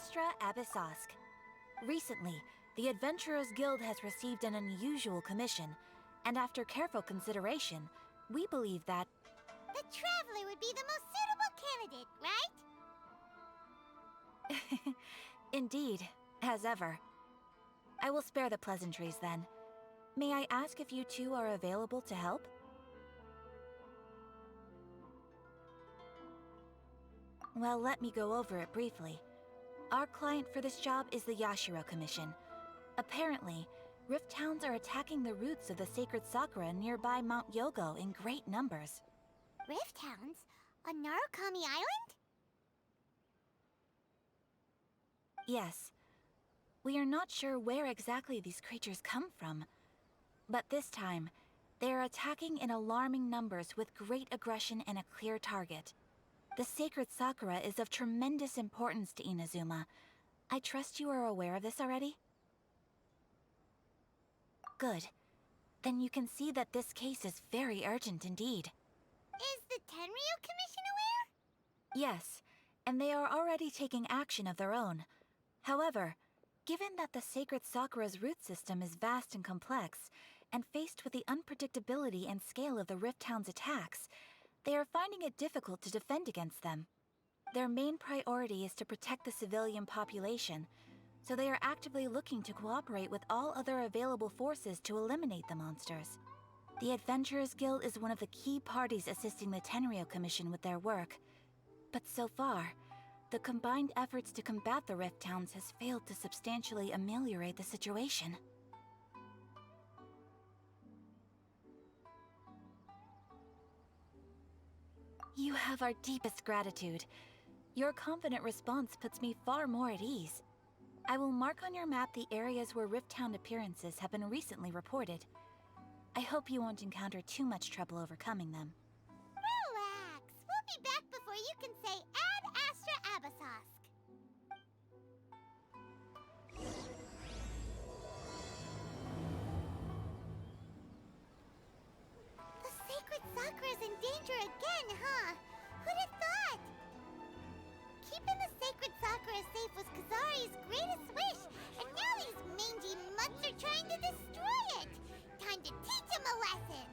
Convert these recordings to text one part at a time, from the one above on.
Astra Abyssosk. Recently, the Adventurers Guild has received an unusual commission, and after careful consideration, we believe that... The Traveler would be the most suitable candidate, right? Indeed, as ever. I will spare the pleasantries then. May I ask if you two are available to help? Well, let me go over it briefly. Our client for this job is the Yashiro Commission. Apparently, Rift Towns are attacking the roots of the sacred Sakura nearby Mount Yogo in great numbers. Rift Towns? On Narukami Island? Yes. We are not sure where exactly these creatures come from. But this time, they are attacking in alarming numbers with great aggression and a clear target. The sacred Sakura is of tremendous importance to Inazuma. I trust you are aware of this already? Good. Then you can see that this case is very urgent indeed. Is the Tenryu Commission aware? Yes, and they are already taking action of their own. However, given that the sacred Sakura's root system is vast and complex, and faced with the unpredictability and scale of the Rift Town's attacks, they are finding it difficult to defend against them. Their main priority is to protect the civilian population, so they are actively looking to cooperate with all other available forces to eliminate the monsters. The Adventurers Guild is one of the key parties assisting the Tenryu Commission with their work. But so far, the combined efforts to combat the Rift Towns has failed to substantially ameliorate the situation. You have our deepest gratitude. Your confident response puts me far more at ease. I will mark on your map the areas where Rift Town appearances have been recently reported. I hope you won't encounter too much trouble overcoming them. Relax. We'll be back before you can say Ad Astra Abyssosk. The sacred Sakura's in danger again, huh? Who'd have thought? Keeping the sacred Sakura safe was Kazari's greatest wish, and now these mangy mutts are trying to destroy it! Time to teach him a lesson!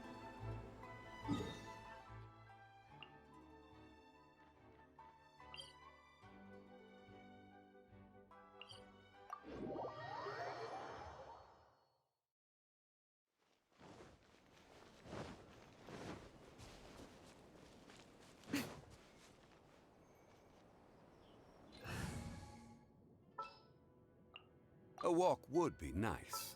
A walk would be nice.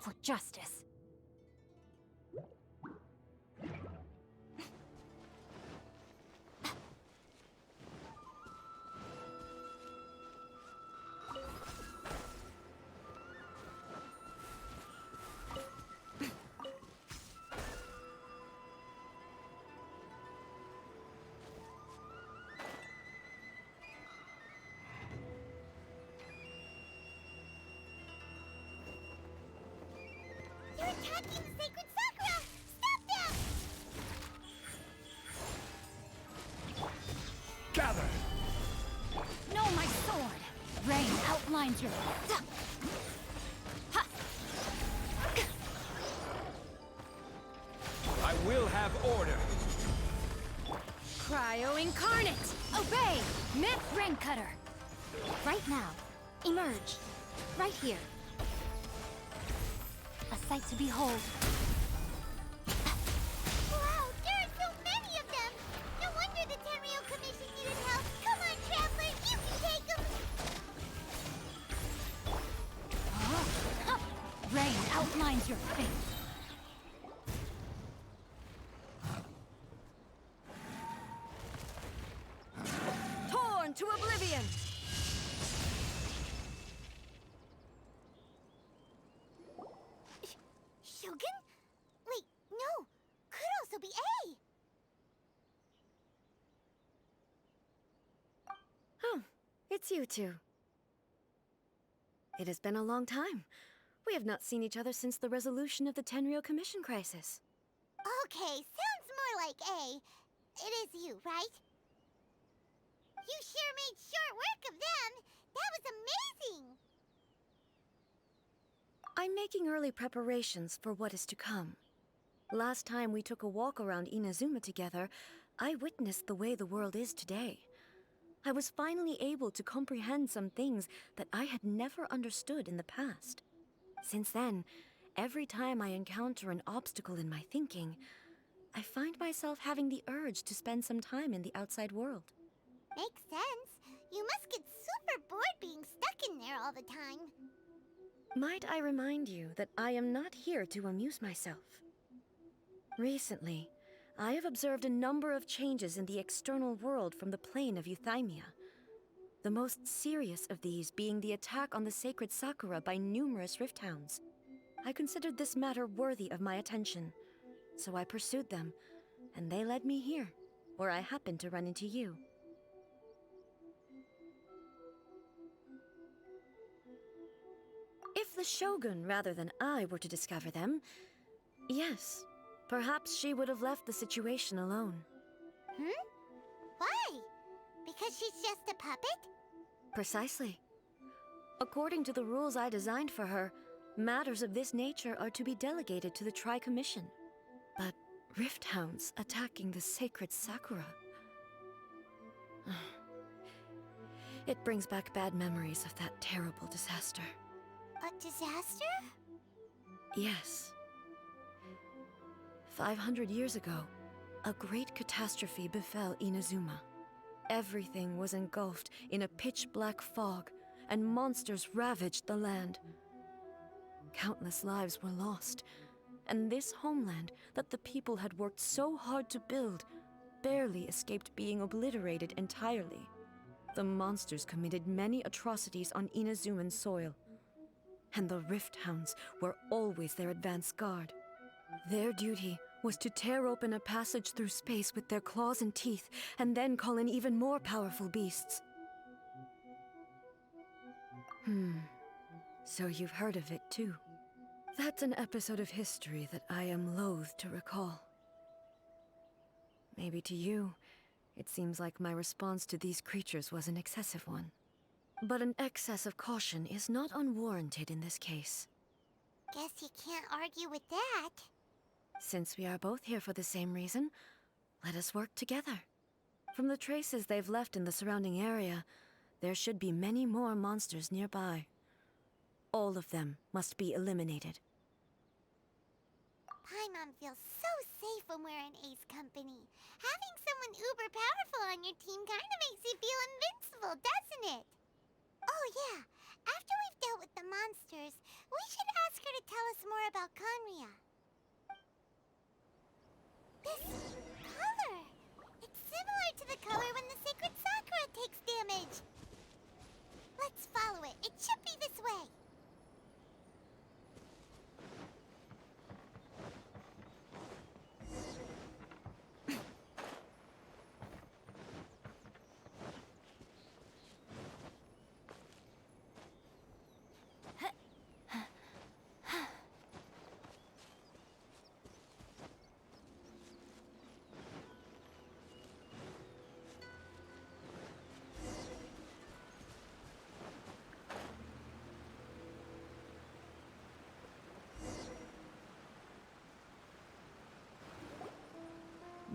For justice. They're attacking the sacred Sakura! Stop them! Gather! No, my sword! Rain outlines your... I will have order! Cryo Incarnate! Obey! Myth Ring Cutter! Right now, emerge. Right here. A sight to behold. Wow, there are so many of them! No wonder the Tenryu Commission needed help! Come on, Traveler, you can take them! Rain outlines your fate. Torn to oblivion! Shogun? Wait, no! Could also be A! Oh, it's you two. It has been a long time. We have not seen each other since the resolution of the Tenryu Commission crisis. Okay, sounds more like A. It is you, right? You sure made short work of them. That was amazing. I'm making early preparations for what is to come. Last time we took a walk around Inazuma together, I witnessed the way the world is today. I was finally able to comprehend some things that I had never understood in the past. Since then, every time I encounter an obstacle in my thinking, I find myself having the urge to spend some time in the outside world. Makes sense. You must get super bored being stuck in there all the time. Might I remind you that I am not here to amuse myself? Recently, I have observed a number of changes in the external world from the plane of Euthymia. The most serious of these being the attack on the sacred Sakura by numerous rift hounds. I considered this matter worthy of my attention, so I pursued them, and they led me here, where I happened to run into you. If the Shogun rather than I were to discover them, yes, perhaps she would have left the situation alone. Why? Because she's just a puppet? Precisely. According to the rules I designed for her, matters of this nature are to be delegated to the Tri-Commission. But rift hounds attacking the sacred Sakura... It brings back bad memories of that terrible disaster. A disaster? Yes. 500 years ago, a great catastrophe befell Inazuma. Everything was engulfed in a pitch-black fog, and monsters ravaged the land. Countless lives were lost, and this homeland that the people had worked so hard to build barely escaped being obliterated entirely. The monsters committed many atrocities on Inazuman soil, and the rift hounds were always their advance guard. Their duty was to tear open a passage through space with their claws and teeth, and then call in even more powerful beasts. So you've heard of it too. That's an episode of history that I am loath to recall. Maybe to you, it seems like my response to these creatures was an excessive one. But an excess of caution is not unwarranted in this case. Guess you can't argue with that. Since we are both here for the same reason, let us work together. From the traces they've left in the surrounding area, there should be many more monsters nearby. All of them must be eliminated. Paimon feels so safe when we're in Ace Company. Having someone uber powerful on your team kinda makes you feel invincible, doesn't it? Oh yeah, after we've dealt with the monsters, we should ask her to tell us more about Conria. This color! It's similar to the color when the sacred Sakura takes damage. Let's follow it. It should be this way.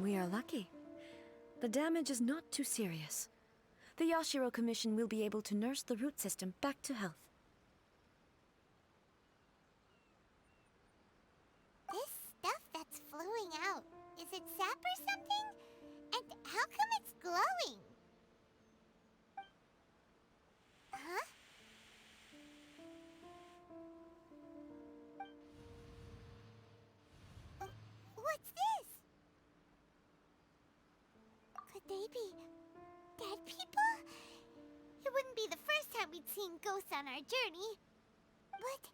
We are lucky. The damage is not too serious. The Yashiro Commission will be able to nurse the root system back to health. This stuff that's flowing out, is it sap or something? And how come it's glowing? Huh? What's this? Could they be dead people? It wouldn't be the first time we'd seen ghosts on our journey. But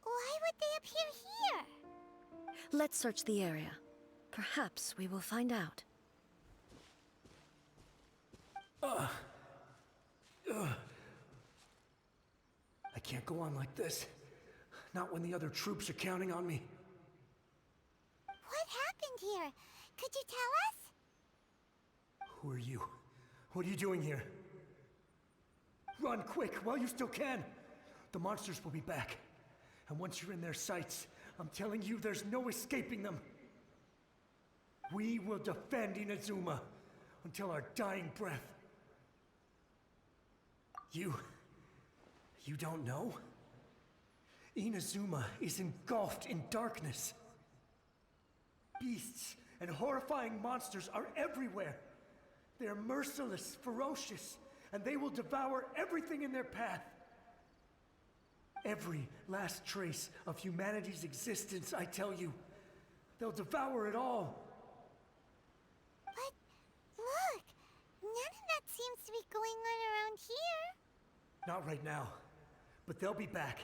why would they appear here? Let's search the area. Perhaps we will find out. I can't go on like this. Not when the other troops are counting on me. What happened here? Could you tell us? Who are you? What are you doing here? Run quick while you still can. The monsters will be back. And once you're in their sights, I'm telling you there's no escaping them. We will defend Inazuma until our dying breath. You don't know? Inazuma is engulfed in darkness. Beasts and horrifying monsters are everywhere. They're merciless, ferocious, and they will devour everything in their path. Every last trace of humanity's existence, I tell you. They'll devour it all. But look, none of that seems to be going on around here. Not right now, but they'll be back.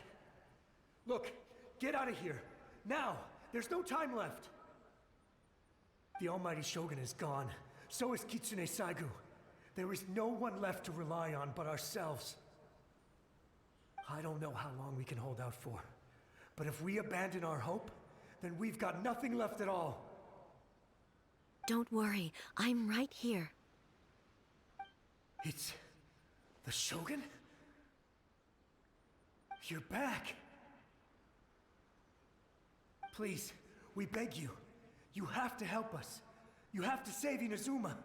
Look, get out of here. Now, there's no time left. The almighty Shogun is gone. So is Kitsune Saigu. There is no one left to rely on but ourselves. I don't know how long we can hold out for. But if we abandon our hope, then we've got nothing left at all. Don't worry, I'm right here. It's the Shogun? You're back. Please, we beg you. You have to help us. You have to save Inazuma.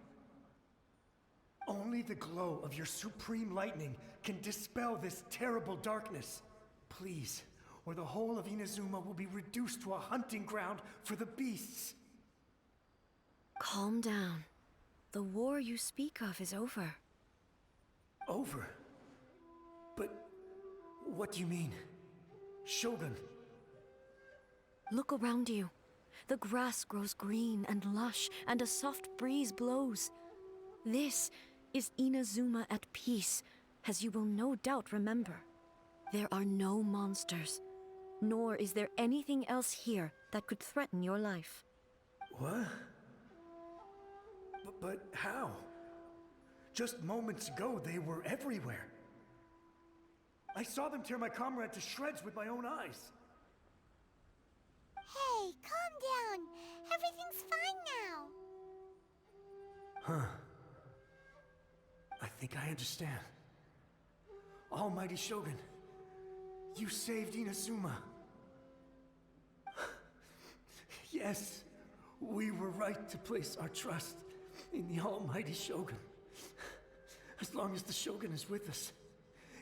Only the glow of your supreme lightning can dispel this terrible darkness. Please, or the whole of Inazuma will be reduced to a hunting ground for the beasts. Calm down. The war you speak of is over. Over? But what do you mean? Shogun? Look around you. The grass grows green and lush, and a soft breeze blows. This is Inazuma at peace, as you will no doubt remember. There are no monsters, nor is there anything else here that could threaten your life. What? But how? Just moments ago, they were everywhere. I saw them tear my comrade to shreds with my own eyes. Hey, calm down. Everything's fine now. Huh. I think I understand. Almighty Shogun, you saved Inazuma. Yes, we were right to place our trust in the Almighty Shogun. As long as the Shogun is with us,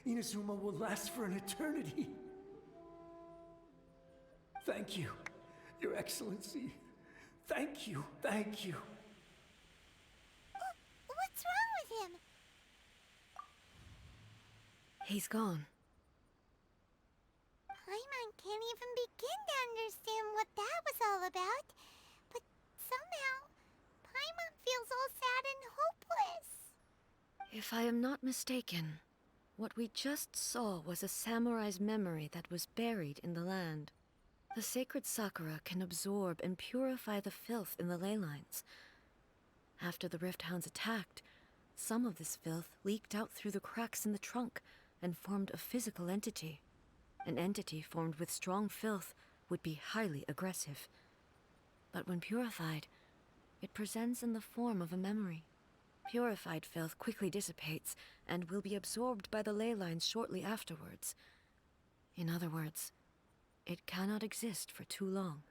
Inazuma will last for an eternity. Thank you, Your Excellency. Thank you, thank you. What's wrong with him? He's gone. Paimon can't even begin to understand what that was all about. But somehow, Paimon feels all sad and hopeless. If I am not mistaken, what we just saw was a samurai's memory that was buried in the land. The sacred Sakura can absorb and purify the filth in the ley lines. After the Rift Hounds attacked, some of this filth leaked out through the cracks in the trunk and formed a physical entity. An entity formed with strong filth would be highly aggressive. But when purified, it presents in the form of a memory. Purified filth quickly dissipates and will be absorbed by the ley lines shortly afterwards. In other words, it cannot exist for too long.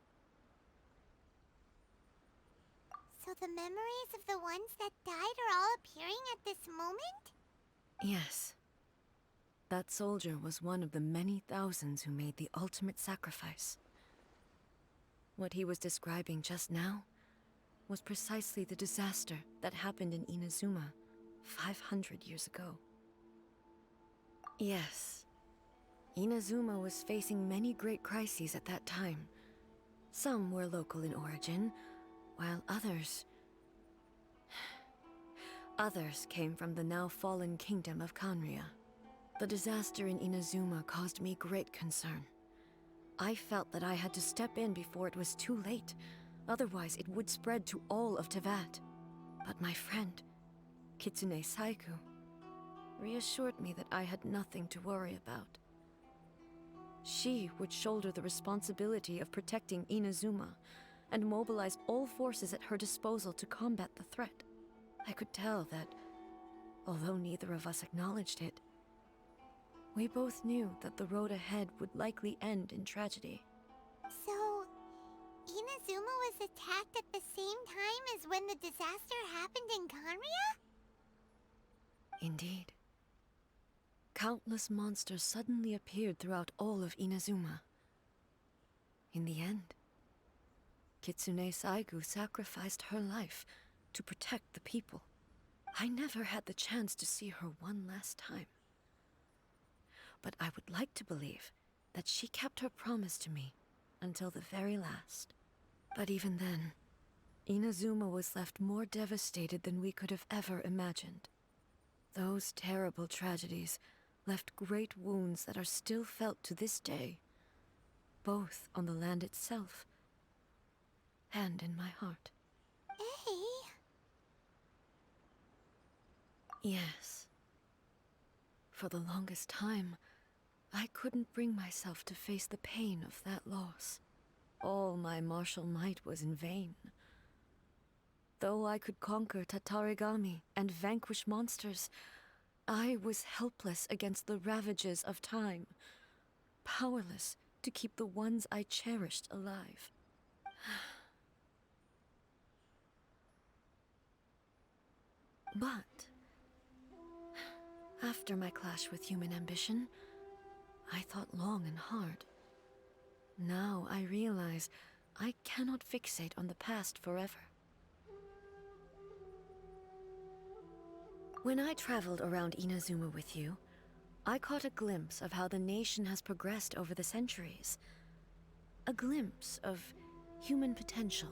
So the memories of the ones that died are all appearing at this moment? Yes. That soldier was one of the many thousands who made the ultimate sacrifice. What he was describing just now was precisely the disaster that happened in Inazuma 500 years ago. Yes. Inazuma was facing many great crises at that time. Some were local in origin, while others came from the now fallen kingdom of Kanria. The disaster in Inazuma caused me great concern. I felt that I had to step in before it was too late, otherwise it would spread to all of Teyvat. But my friend, Kitsune Saigu, reassured me that I had nothing to worry about. She would shoulder the responsibility of protecting Inazuma and mobilized all forces at her disposal to combat the threat. I could tell that, although neither of us acknowledged it, We both knew that the road ahead would likely end in tragedy. So, Inazuma was attacked at the same time as when the disaster happened in Kanria? Indeed. Countless monsters suddenly appeared throughout all of Inazuma. In the end, Kitsune Saigu sacrificed her life to protect the people. I never had the chance to see her one last time. But I would like to believe that she kept her promise to me until the very last. But even then, Inazuma was left more devastated than we could have ever imagined. Those terrible tragedies left great wounds that are still felt to this day, both on the land itself and in my heart. Yes. For the longest time, I couldn't bring myself to face the pain of that loss. All my martial might was in vain. Though I could conquer Tatarigami and vanquish monsters, I was helpless against the ravages of time, powerless to keep the ones I cherished alive. But after my clash with human ambition, I thought long and hard. Now I realize I cannot fixate on the past forever. When I traveled around Inazuma with you, I caught a glimpse of how the nation has progressed over the centuries. A glimpse of human potential.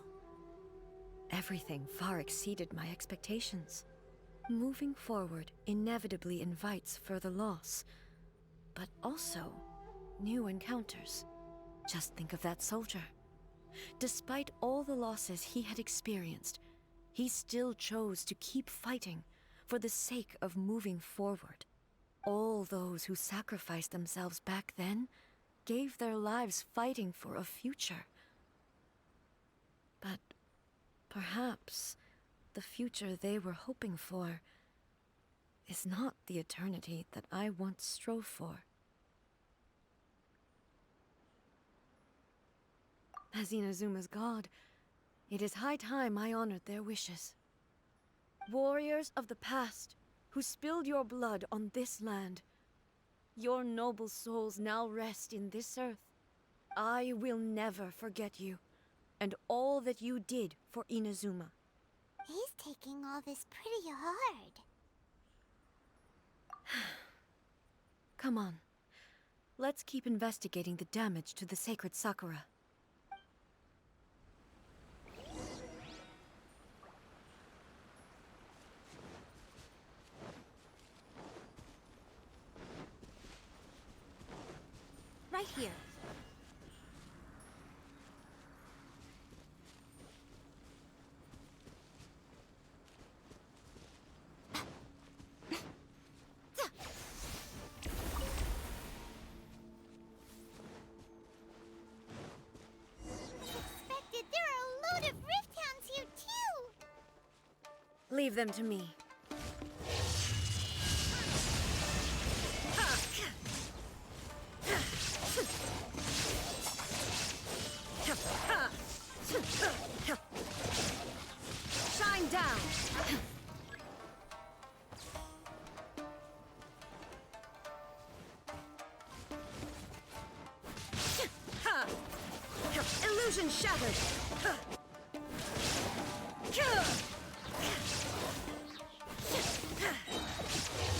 Everything far exceeded my expectations. Moving forward inevitably invites further loss, but also new encounters. Just think of that soldier. Despite all the losses he had experienced, he still chose to keep fighting for the sake of moving forward. All those who sacrificed themselves back then gave their lives fighting for a future. But perhaps the future they were hoping for is not the eternity that I once strove for. As Inazuma's god, it is high time I honored their wishes. Warriors of the past, who spilled your blood on this land, your noble souls now rest in this earth. I will never forget you, and all that you did for Inazuma. He's taking all this pretty hard. Come on. Let's keep investigating the damage to the sacred Sakura. Right here. Leave them to me. Shine down! Illusion shattered!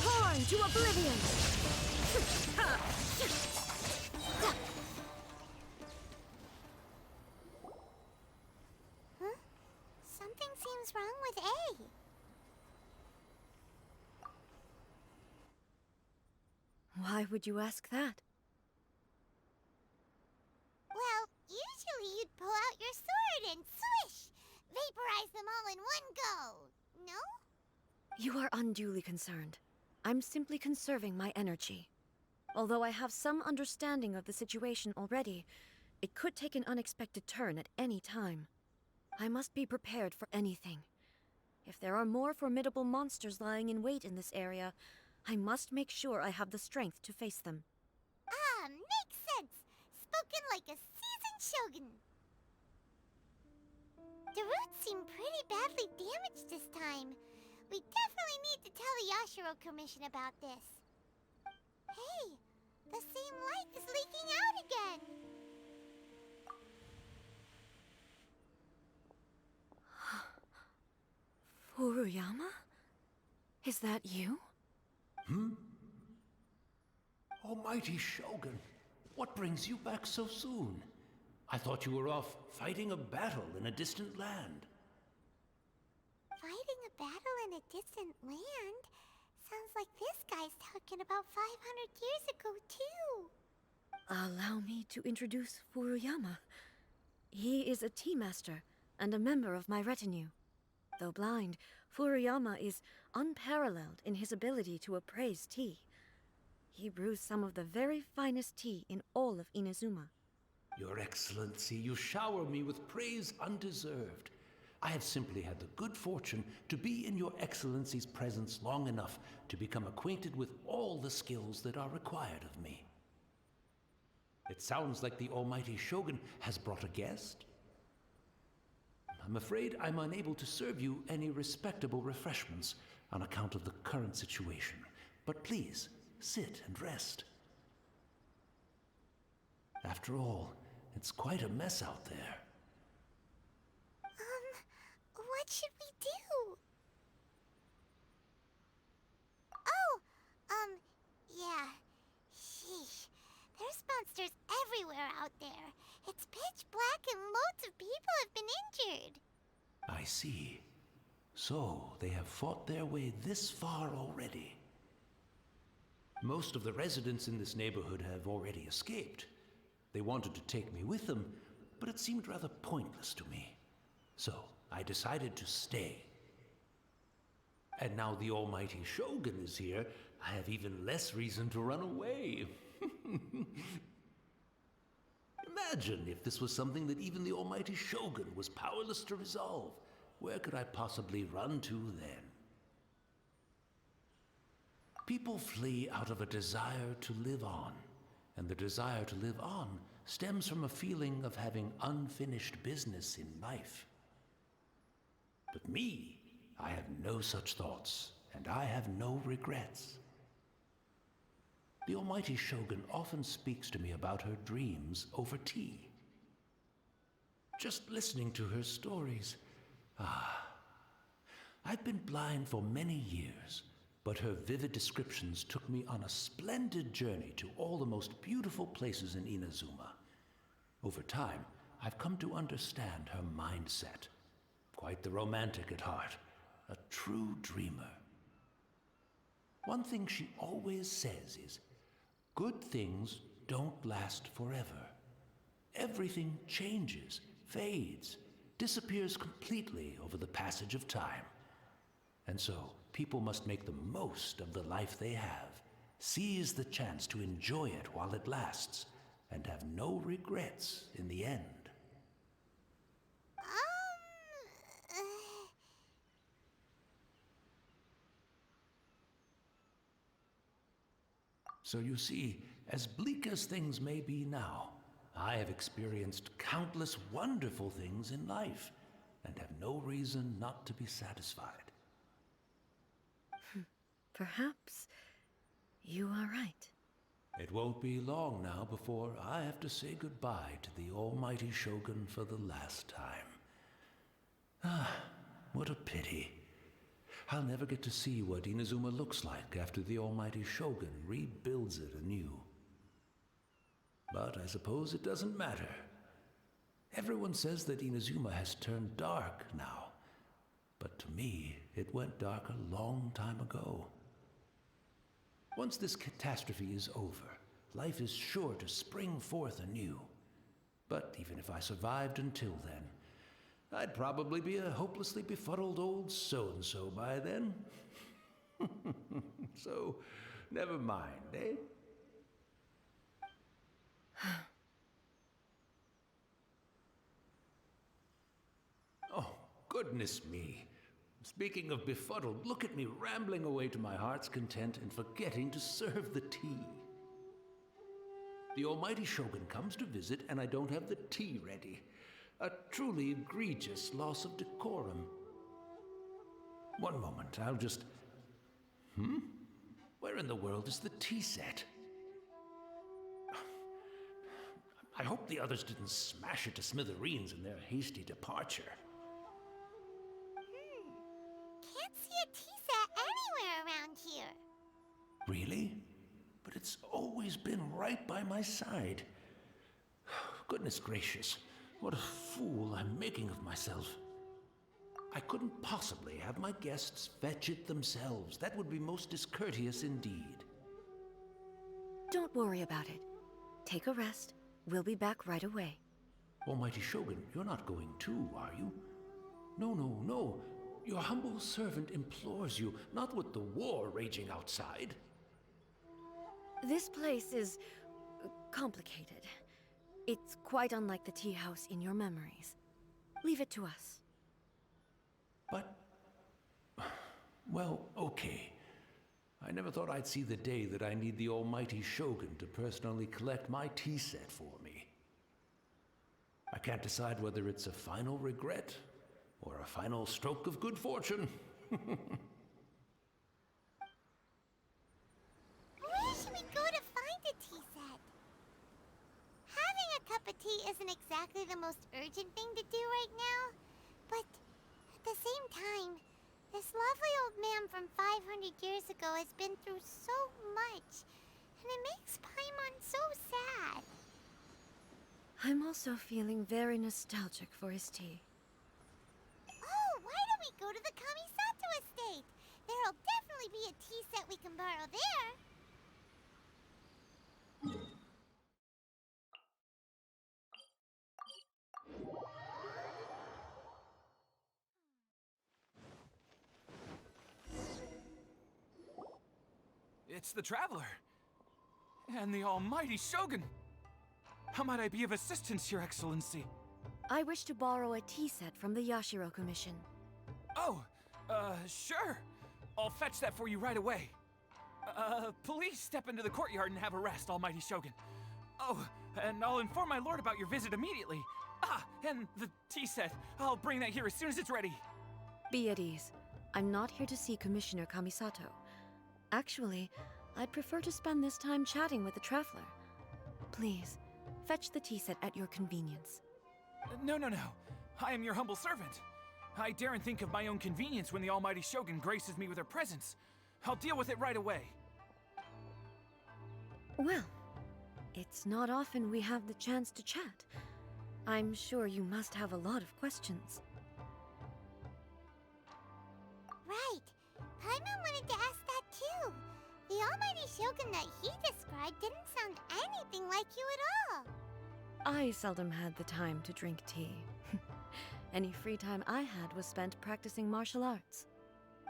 Torn to oblivion! Huh? Something seems wrong with A. Why would you ask that? Well, usually you'd pull out your sword and swish! Vaporize them all in one go, no? You are unduly concerned. I'm simply conserving my energy. Although I have some understanding of the situation already, it could take an unexpected turn at any time. I must be prepared for anything. If there are more formidable monsters lying in wait in this area, I must make sure I have the strength to face them. Ah, makes sense. Spoken like a seasoned shogun. The roots seem pretty badly damaged this time. We definitely need to tell the Yashiro Commission about this. Hey, the same light is leaking out again. Furuyama? Is that you? Almighty Shogun, what brings you back so soon? I thought you were off fighting a battle in a distant land. Fighting a battle in a distant land? Sounds like this guy's talking about 500 years ago, too. Allow me to introduce Furuyama. He is a tea master and a member of my retinue. Though blind, Furuyama is unparalleled in his ability to appraise tea. He brews some of the very finest tea in all of Inazuma. Your Excellency, you shower me with praise undeserved. I have simply had the good fortune to be in Your Excellency's presence long enough to become acquainted with all the skills that are required of me. It sounds like the Almighty Shogun has brought a guest. I'm afraid I'm unable to serve you any respectable refreshments on account of the current situation. But please, sit and rest. After all, it's quite a mess out there. What should we do? Oh, yeah. Sheesh. There's monsters everywhere out there. It's pitch black and loads of people have been injured. I see. So, they have fought their way this far already. Most of the residents in this neighborhood have already escaped. They wanted to take me with them, but it seemed rather pointless to me. So, I decided to stay. And now the Almighty Shogun is here, I have even less reason to run away. Imagine if this was something that even the Almighty Shogun was powerless to resolve. Where could I possibly run to then? People flee out of a desire to live on, and the desire to live on stems from a feeling of having unfinished business in life. But me, I have no such thoughts, and I have no regrets. The Almighty Shogun often speaks to me about her dreams over tea. Just listening to her stories, I've been blind for many years, but her vivid descriptions took me on a splendid journey to all the most beautiful places in Inazuma. Over time, I've come to understand her mindset. Quite the romantic at heart, a true dreamer. One thing she always says is, good things don't last forever. Everything changes, fades, disappears completely over the passage of time. And so, people must make the most of the life they have, seize the chance to enjoy it while it lasts, and have no regrets in the end. So you see, as bleak as things may be now, I have experienced countless wonderful things in life, and have no reason not to be satisfied. Perhaps you are right. It won't be long now before I have to say goodbye to the Almighty Shogun for the last time. What a pity. I'll never get to see what Inazuma looks like after the Almighty Shogun rebuilds it anew. But I suppose it doesn't matter. Everyone says that Inazuma has turned dark now, but to me, it went dark a long time ago. Once this catastrophe is over, life is sure to spring forth anew. But even if I survived until then, I'd probably be a hopelessly befuddled old so-and-so by then. So, never mind, eh? Oh, goodness me. Speaking of befuddled, look at me rambling away to my heart's content and forgetting to serve the tea. The almighty Shogun comes to visit and I don't have the tea ready. A truly egregious loss of decorum. One moment, I'll just... Where in the world is the tea set? I hope the others didn't smash it to smithereens in their hasty departure. Can't see a tea set anywhere around here. Really? But it's always been right by my side. Goodness gracious, what a fool I'm making of myself. I couldn't possibly have my guests fetch it themselves. That would be most discourteous indeed. Don't worry about it. Take a rest. We'll be back right away. Almighty Shogun, you're not going too, are you? No, no, no. Your humble servant implores you, not with the war raging outside. This place is complicated. It's quite unlike the tea house in your memories. Leave it to us. But... well, okay. I never thought I'd see the day that I need the almighty Shogun to personally collect my tea set for me. I can't decide whether it's a final regret or a final stroke of good fortune. Where should we go to find a tea set? Having a cup of tea isn't exactly the most urgent thing to do right now, but at the same time, this lovely old man from 500 years ago has been through so much, and it makes Paimon so sad. I'm also feeling very nostalgic for his tea. Oh, why don't we go to the Kamisato estate? There'll definitely be a tea set we can borrow there. It's the Traveler. And the almighty Shogun. How might I be of assistance, Your Excellency? I wish to borrow a tea set from the Yashiro Commission. Oh, sure. I'll fetch that for you right away. Please step into the courtyard and have a rest, almighty Shogun. Oh, and I'll inform my lord about your visit immediately. Ah, and the tea set. I'll bring that here as soon as it's ready. Be at ease. I'm not here to see Commissioner Kamisato. Actually, I'd prefer to spend this time chatting with the Traveler. Please, fetch the tea set at your convenience. No. I am your humble servant. I daren't think of my own convenience when the almighty Shogun graces me with her presence. I'll deal with it right away. Well, it's not often we have the chance to chat. I'm sure you must have a lot of questions. Right. Paimon wanted to ask that too. The almighty Shogun that he described didn't sound anything like you at all. I seldom had the time to drink tea. Any free time I had was spent practicing martial arts.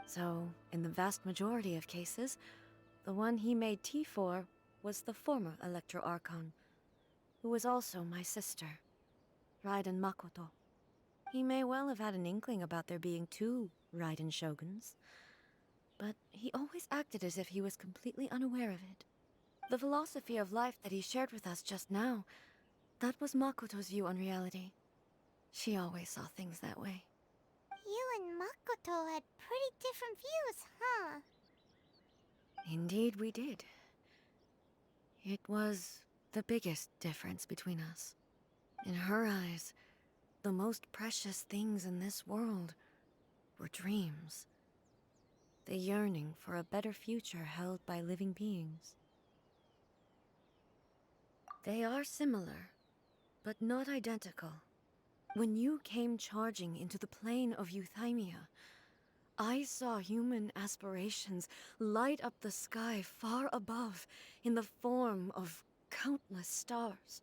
So, in the vast majority of cases, the one he made tea for was the former Electro Archon, who was also my sister, Raiden Makoto. He may well have had an inkling about there being two Raiden Shoguns, but he always acted as if he was completely unaware of it. The philosophy of life that he shared with us just now, that was Makoto's view on reality. She always saw things that way. You and Makoto had pretty different views, huh? Indeed we did. It was the biggest difference between us. In her eyes, the most precious things in this world were dreams. The yearning for a better future held by living beings. They are similar, but not identical. When you came charging into the plane of Euthymia, I saw human aspirations light up the sky far above in the form of countless stars.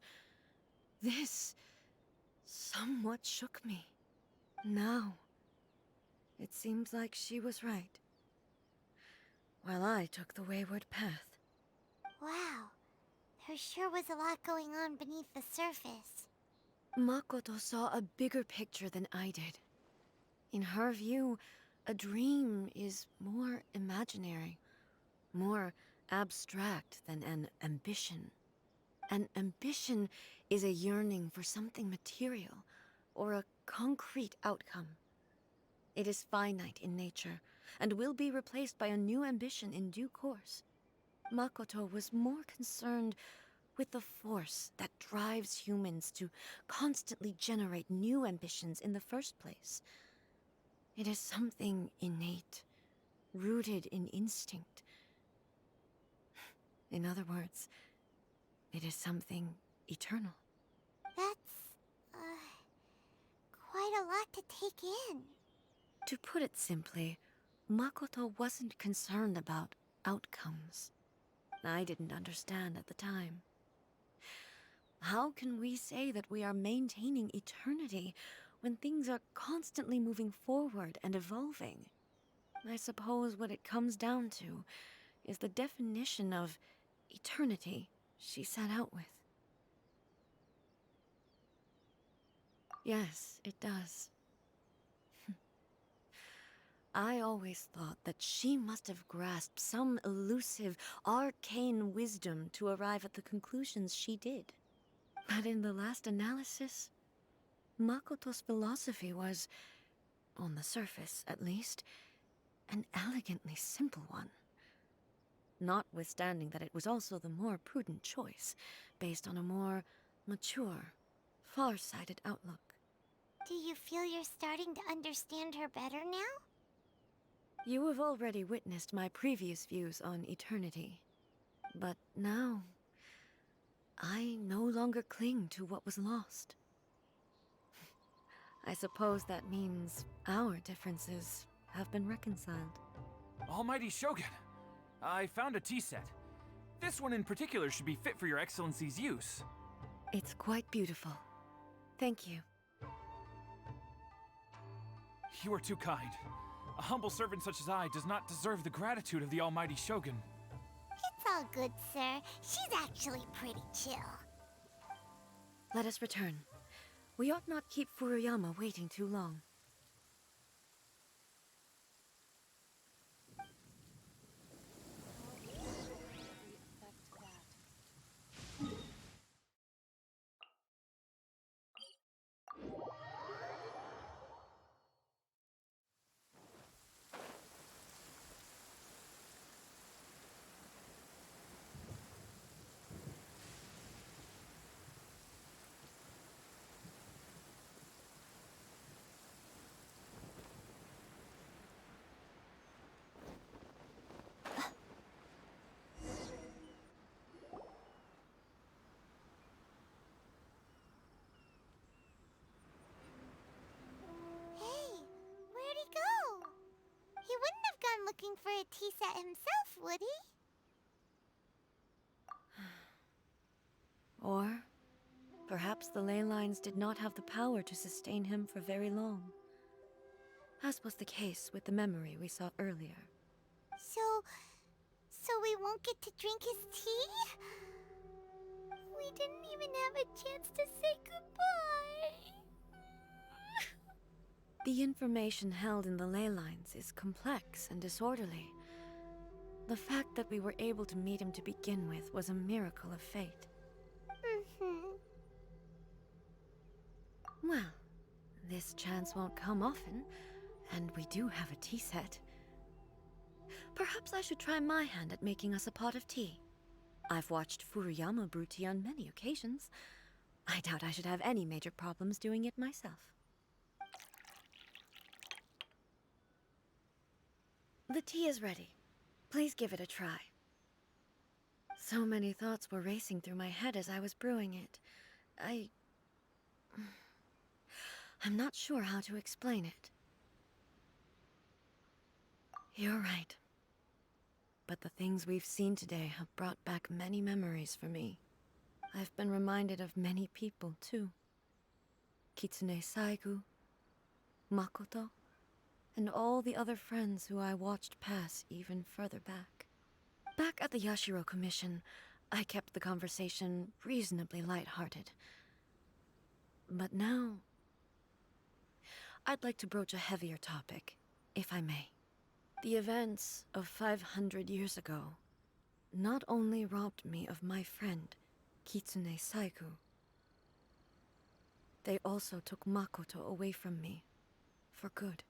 This somewhat shook me. Now, it seems like she was right, while I took the wayward path. Wow. There sure was a lot going on beneath the surface. Makoto saw a bigger picture than I did. In her view, A dream is more imaginary, more abstract than an ambition. An ambition is a yearning for something material, or a concrete outcome. It is finite in nature, and will be replaced by a new ambition in due course. Makoto was more concerned with the force that drives humans to constantly generate new ambitions in the first place. It is something innate, rooted in instinct. In other words, it is something eternal. That's, quite a lot to take in. To put it simply, Makoto wasn't concerned about outcomes. I didn't understand at the time. How can we say that we are maintaining eternity when things are constantly moving forward and evolving? I suppose what it comes down to is the definition of eternity she set out with. Yes, it does. I always thought that she must have grasped some elusive, arcane wisdom to arrive at the conclusions she did. But in the last analysis, Makoto's philosophy was, on the surface at least, an elegantly simple one. Notwithstanding that it was also the more prudent choice, based on a more mature, far-sighted outlook. Do you feel you're starting to understand her better now? You have already witnessed my previous views on eternity. But now, I no longer cling to what was lost. I suppose that means our differences have been reconciled. Almighty Shogun, I found a tea set. This one in particular should be fit for your Excellency's use. It's quite beautiful. Thank you. You are too kind. A humble servant such as I does not deserve the gratitude of the Almighty Shogun. It's all good, sir. She's actually pretty chill. Let us return. We ought not keep Furuyama waiting too long. Looking for a tea set himself, would he? Or perhaps the ley lines did not have the power to sustain him for very long, as was the case with the memory we saw earlier. So we won't get to drink his tea? We didn't even have a chance to say goodbye. The information held in the ley lines is complex and disorderly. The fact that we were able to meet him to begin with was a miracle of fate. Well, this chance won't come often, and we do have a tea set. Perhaps I should try my hand at making us a pot of tea. I've watched Furuyama brew tea on many occasions. I doubt I should have any major problems doing it myself. The tea is ready. Please give it a try. So many thoughts were racing through my head as I was brewing it. I'm not sure how to explain it. You're right. But the things we've seen today have brought back many memories for me. I've been reminded of many people, too. Kitsune Saigu, Makoto, and all the other friends who I watched pass even further back. Back at the Yashiro Commission, I kept the conversation reasonably lighthearted. But now, I'd like to broach a heavier topic. if I may. The events of 500 years ago not only robbed me of my friend, Kitsune Saiku, they also took Makoto away from me, for good.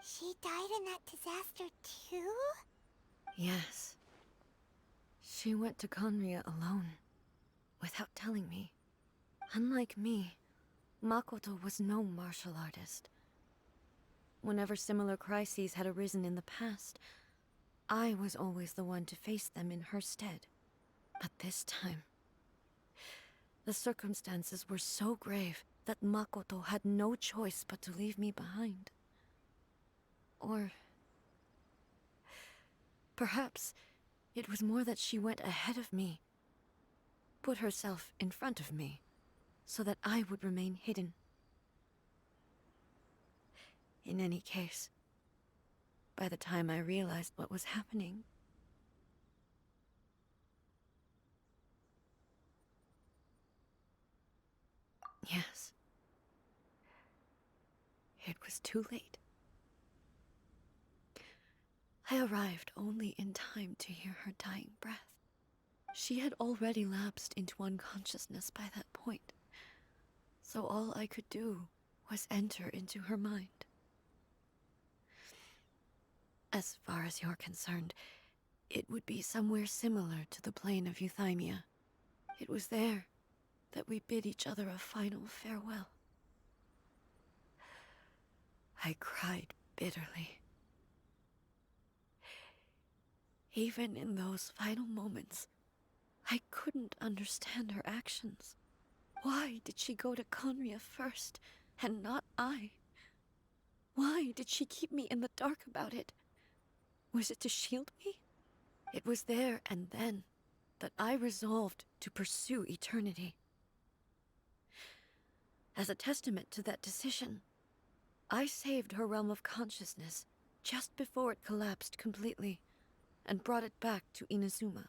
She died in that disaster too? Yes. She went to Conria alone, without telling me. Unlike me, Makoto was no martial artist. Whenever similar crises had arisen in the past, I was always the one to face them in her stead. But this time, the circumstances were so grave that Makoto had no choice but to leave me behind. Or perhaps it was more that she went ahead of me, put herself in front of me, so that I would remain hidden. In any case, by the time I realized what was happening, yes, it was too late. I arrived only in time to hear her dying breath. She had already lapsed into unconsciousness by that point, so all I could do was enter into her mind. As far as you're concerned, it would be somewhere similar to the plane of Euthymia. It was there that we bid each other a final farewell. I cried bitterly. Even in those final moments, I couldn't understand her actions. Why did she go to Conria first, and not I? Why did she keep me in the dark about it? Was it to shield me? It was there and then that I resolved to pursue eternity. As a testament to that decision, I saved her realm of consciousness just before it collapsed completely, and brought it back to Inazuma.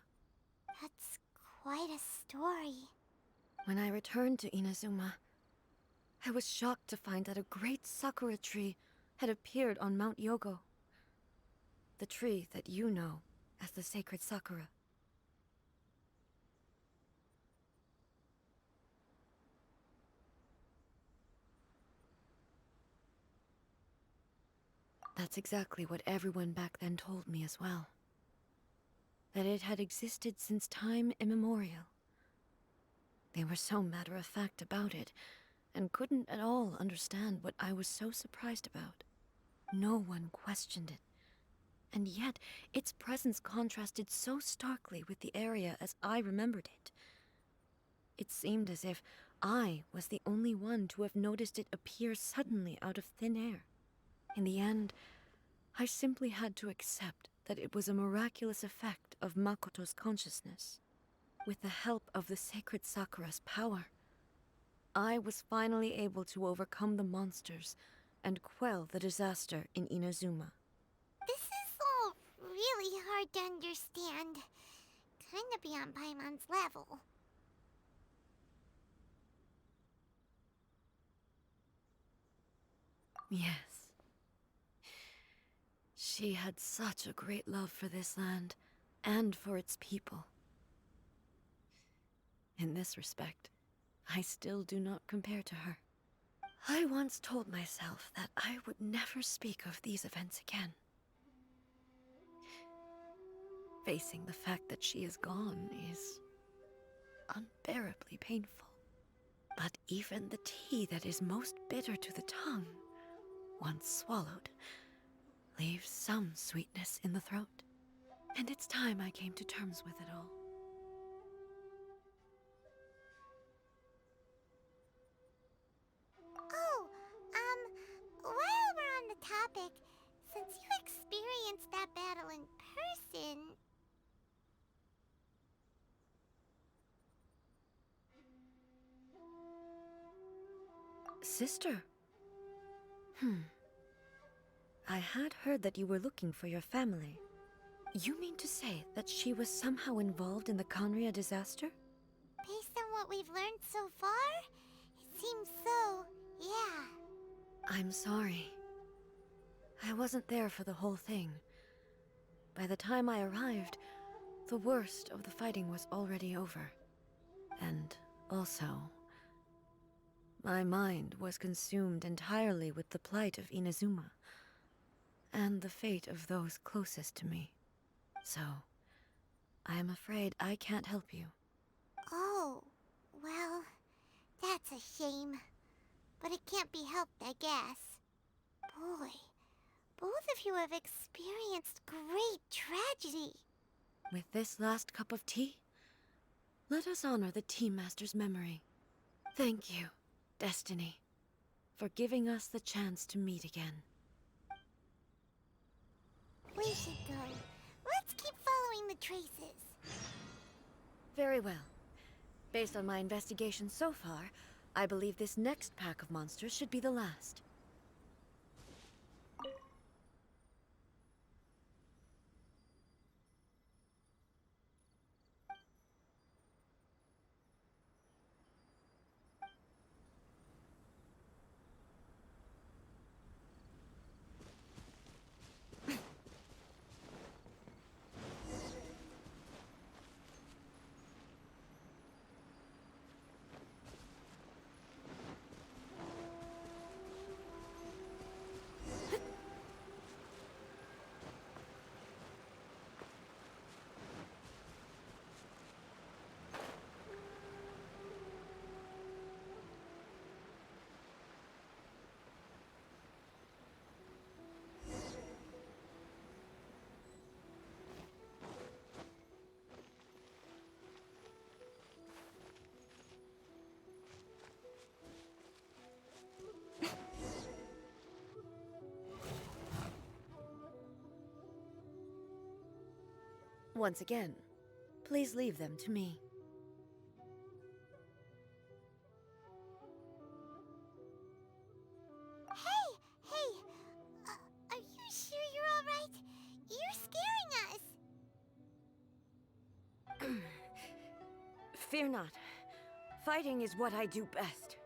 That's quite a story. When I returned to Inazuma, I was shocked to find that a great sakura tree had appeared on Mount Yogo. The tree that you know as the sacred sakura. That's exactly what everyone back then told me as well. That it had existed since time immemorial. They were so matter-of-fact about it, and couldn't at all understand what I was so surprised about. No one questioned it, and yet its presence contrasted so starkly with the area as I remembered it. It seemed as if I was the only one to have noticed it appear suddenly out of thin air. In the end, I simply had to accept that it was a miraculous effect of Makoto's consciousness. With the help of the sacred Sakura's power, I was finally able to overcome the monsters and quell the disaster in Inazuma. This is all really hard to understand. Kinda beyond Paimon's level. Yes. She had such a great love for this land, and for its people. In this respect, I still do not compare to her. I once told myself that I would never speak of these events again. Facing the fact that she is gone is unbearably painful. But even the tea that is most bitter to the tongue, once swallowed, leaves some sweetness in the throat. And it's time I came to terms with it all. Oh, while we're on the topic, since you experienced that battle in person... Sister? I had heard that you were looking for your family. You mean to say that she was somehow involved in the Conria disaster? Based on what we've learned so far, it seems so, yeah. I'm sorry. I wasn't there for the whole thing. By the time I arrived, the worst of the fighting was already over. And also, my mind was consumed entirely with the plight of Inazuma, and the fate of those closest to me. So, I am afraid I can't help you. Oh, well, that's a shame. But it can't be helped, I guess. Boy, both of you have experienced great tragedy. With this last cup of tea, let us honor the Tea Master's memory. Thank you, Destiny, for giving us the chance to meet again. We should go. Let's keep following the traces. Very well. Based on my investigation so far, I believe this next pack of monsters should be the last. Once again, please leave them to me. Hey! Are you sure you're all right? You're scaring us. Fear not. Fighting is what I do best.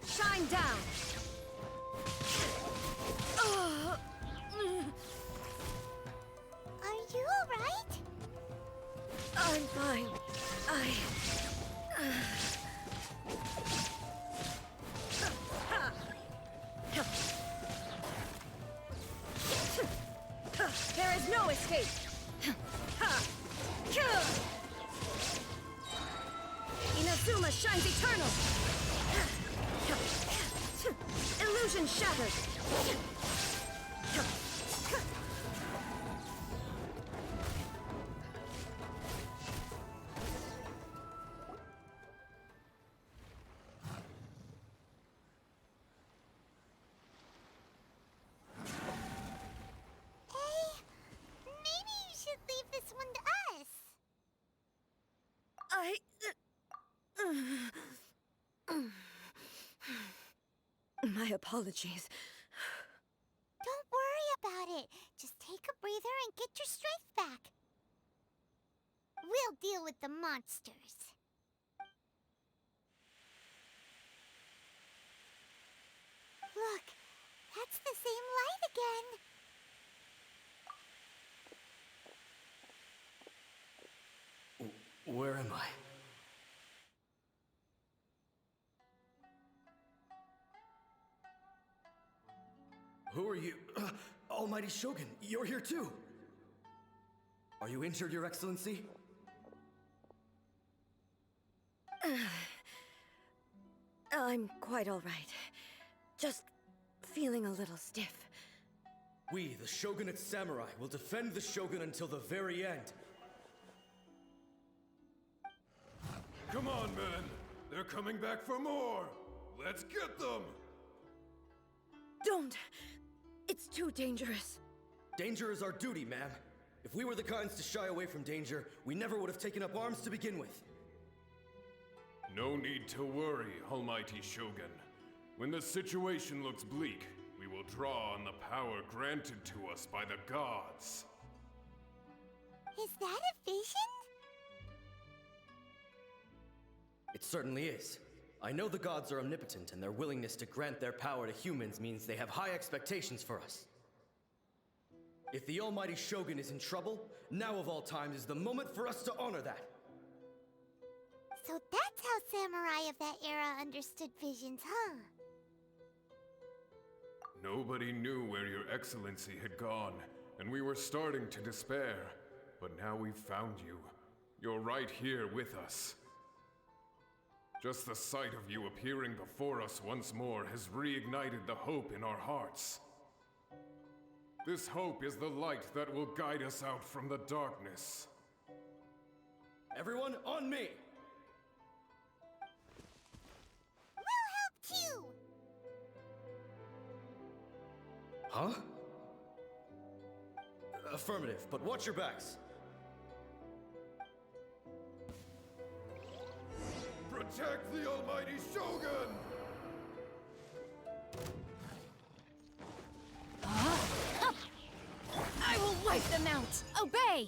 Shine down! Are you all right? I'm fine. There is no escape! Inazuma shines eternal! Illusion shattered! Maybe you should leave this one to us. My apologies. Don't worry about it. Just take a breather and get your strength back. We'll deal with the monsters. Look, that's the same light again. Where am I? Who are you? Almighty Shogun, you're here too! Are you injured, Your Excellency? I'm quite all right. Just feeling a little stiff. We, the Shogunate Samurai, will defend the Shogun until the very end. Come on, men! They're coming back for more! Let's get them! Don't! It's too dangerous. Danger is our duty, ma'am. If we were the kinds to shy away from danger, we never would have taken up arms to begin with. No need to worry, Almighty Shogun. When the situation looks bleak, we will draw on the power granted to us by the gods. Is that a vision? It certainly is. I know the gods are omnipotent, and their willingness to grant their power to humans means they have high expectations for us. If the Almighty Shogun is in trouble, now of all times is the moment for us to honor that. So that's how samurai of that era understood visions, huh? Nobody knew where your excellency had gone, and we were starting to despair. But now we've found you. You're right here with us. Just the sight of you appearing before us once more has reignited the hope in our hearts. This hope is the light that will guide us out from the darkness. Everyone, on me! We'll help too! Huh? Affirmative, but watch your backs. Protect the Almighty Shogun! I will wipe them out! Obey!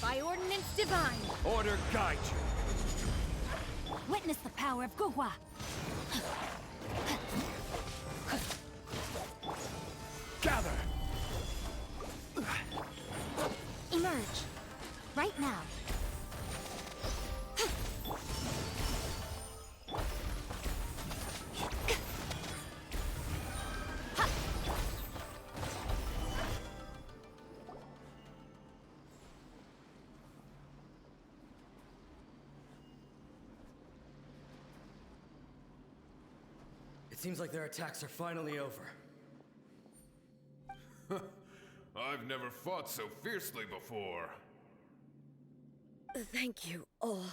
By ordinance divine! Order guide you. Witness the power of Guhua. Gather! Emerge. Right now. It seems like their attacks are finally over. I've never fought so fiercely before. Thank you all.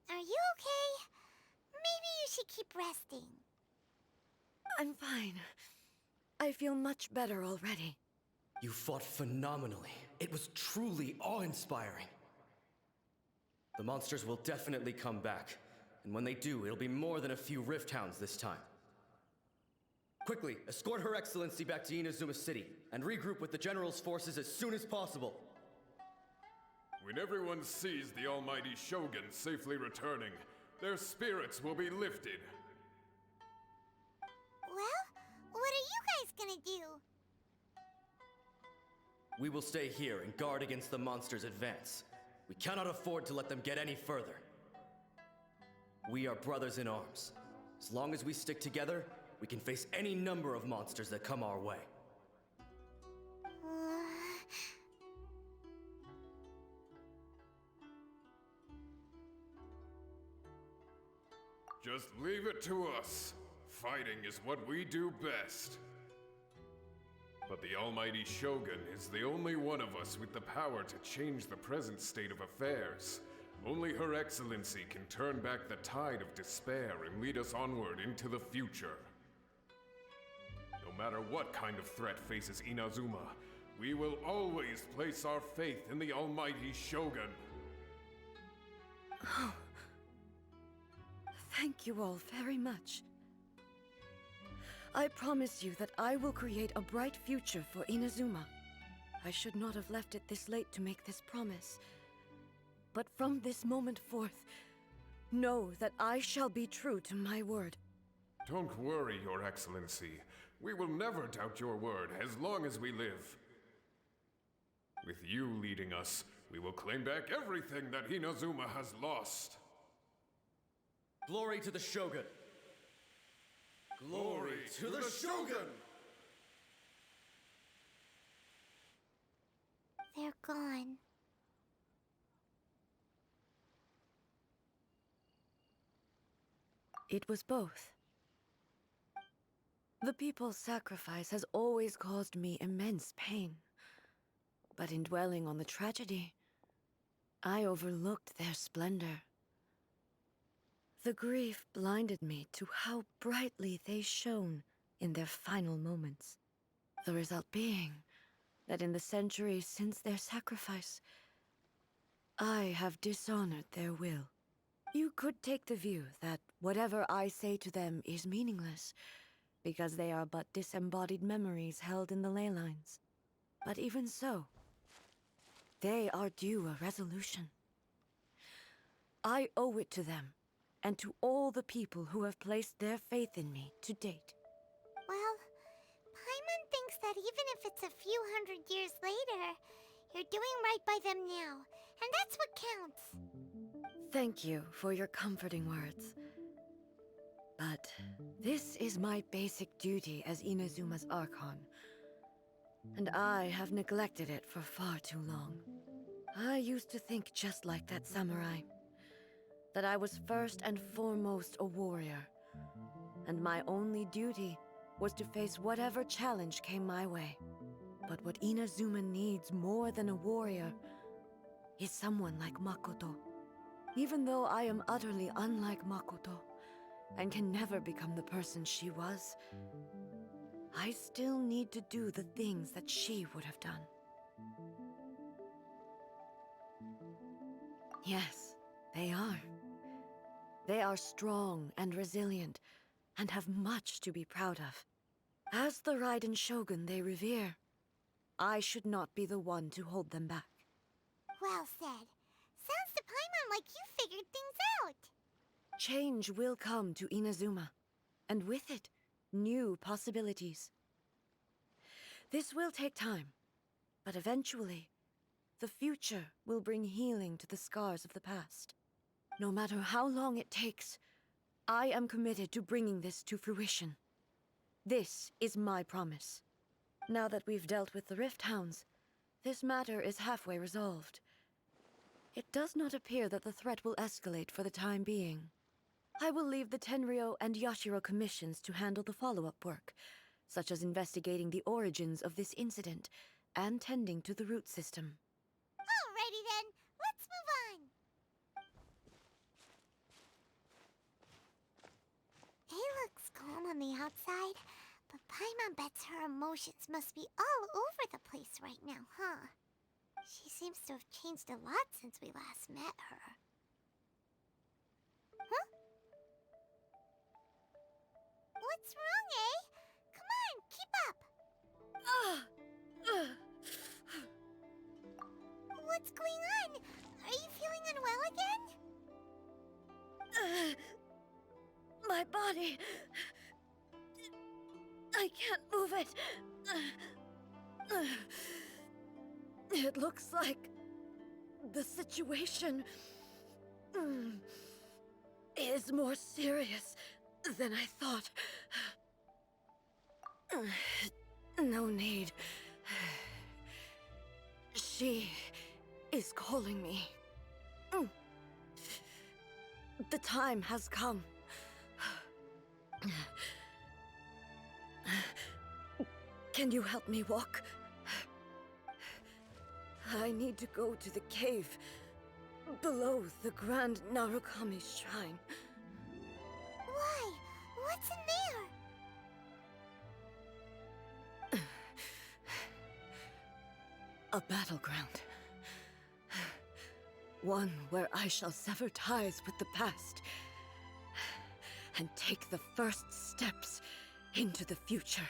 Are you okay? Maybe you should keep resting. I'm fine. I feel much better already. You fought phenomenally. It was truly awe-inspiring. The monsters will definitely come back. And when they do, it'll be more than a few Rift Hounds this time. Quickly, escort Her Excellency back to Inazuma City, and regroup with the General's forces as soon as possible. When everyone sees the Almighty Shogun safely returning, their spirits will be lifted. Well, what are you guys gonna do? We will stay here and guard against the monsters' advance. We cannot afford to let them get any further. We are brothers in arms. As long as we stick together, we can face any number of monsters that come our way. Just leave it to us. Fighting is what we do best. But the Almighty Shogun is the only one of us with the power to change the present state of affairs. Only Her Excellency can turn back the tide of despair and lead us onward into the future. No matter what kind of threat faces Inazuma, we will always place our faith in the Almighty Shogun. Oh. Thank you all very much. I promise you that I will create a bright future for Inazuma. I should not have left it this late to make this promise. But from this moment forth, know that I shall be true to my word. Don't worry, Your Excellency. We will never doubt your word as long as we live. With you leading us, we will claim back everything that Inazuma has lost. Glory to the Shogun! Glory to the Shogun! They're gone. It was both. The people's sacrifice has always caused me immense pain. But in dwelling on the tragedy, I overlooked their splendor. The grief blinded me to how brightly they shone in their final moments. The result being that in the centuries since their sacrifice, I have dishonored their will. You could take the view that whatever I say to them is meaningless, because they are but disembodied memories held in the ley lines. But even so, they are due a resolution. I owe it to them, and to all the people who have placed their faith in me to date. Well, Paimon thinks that even if it's a few hundred years later, you're doing right by them now, and that's what counts. Thank you for your comforting words. But this is my basic duty as Inazuma's Archon, and I have neglected it for far too long. I used to think just like that samurai, that I was first and foremost a warrior, and my only duty was to face whatever challenge came my way. But what Inazuma needs more than a warrior is someone like Makoto. Even though I am utterly unlike Makoto, and can never become the person she was, I still need to do the things that she would have done. Yes, they are. They are strong and resilient, and have much to be proud of. As the Raiden Shogun they revere, I should not be the one to hold them back. Well said. Sounds to Paimon like you figured things out. Change will come to Inazuma, and with it, new possibilities. This will take time, but eventually, the future will bring healing to the scars of the past. No matter how long it takes, I am committed to bringing this to fruition. This is my promise. Now that we've dealt with the Rift Hounds, this matter is halfway resolved. It does not appear that the threat will escalate for the time being. I will leave the Tenryo and Yashiro commissions to handle the follow-up work, such as investigating the origins of this incident and tending to the root system. Alrighty then, let's move on. It looks calm on the outside, but Paimon bets her emotions must be all over the place right now, huh? She seems to have changed a lot since we last met her. Huh? What's wrong, eh? Come on, keep up! What's going on? Are you feeling unwell again? My body... I can't move it. It looks like the situation is more serious than I thought. No need. She is calling me. The time has come. Can you help me walk? I need to go to the cave below the Grand Narukami Shrine. Why? What's in there? A battleground. One where I shall sever ties with the past and take the first steps into the future.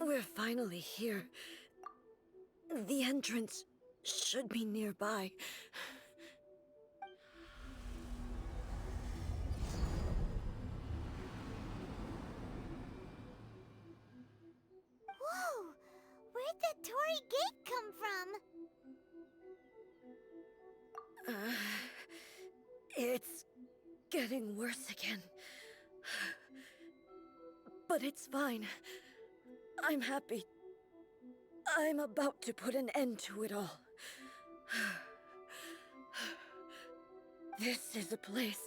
We're finally here. The entrance should be nearby. Whoa! Where'd that Torii gate come from? It's getting worse again. But it's fine. I'm happy. I'm about to put an end to it all. This is a place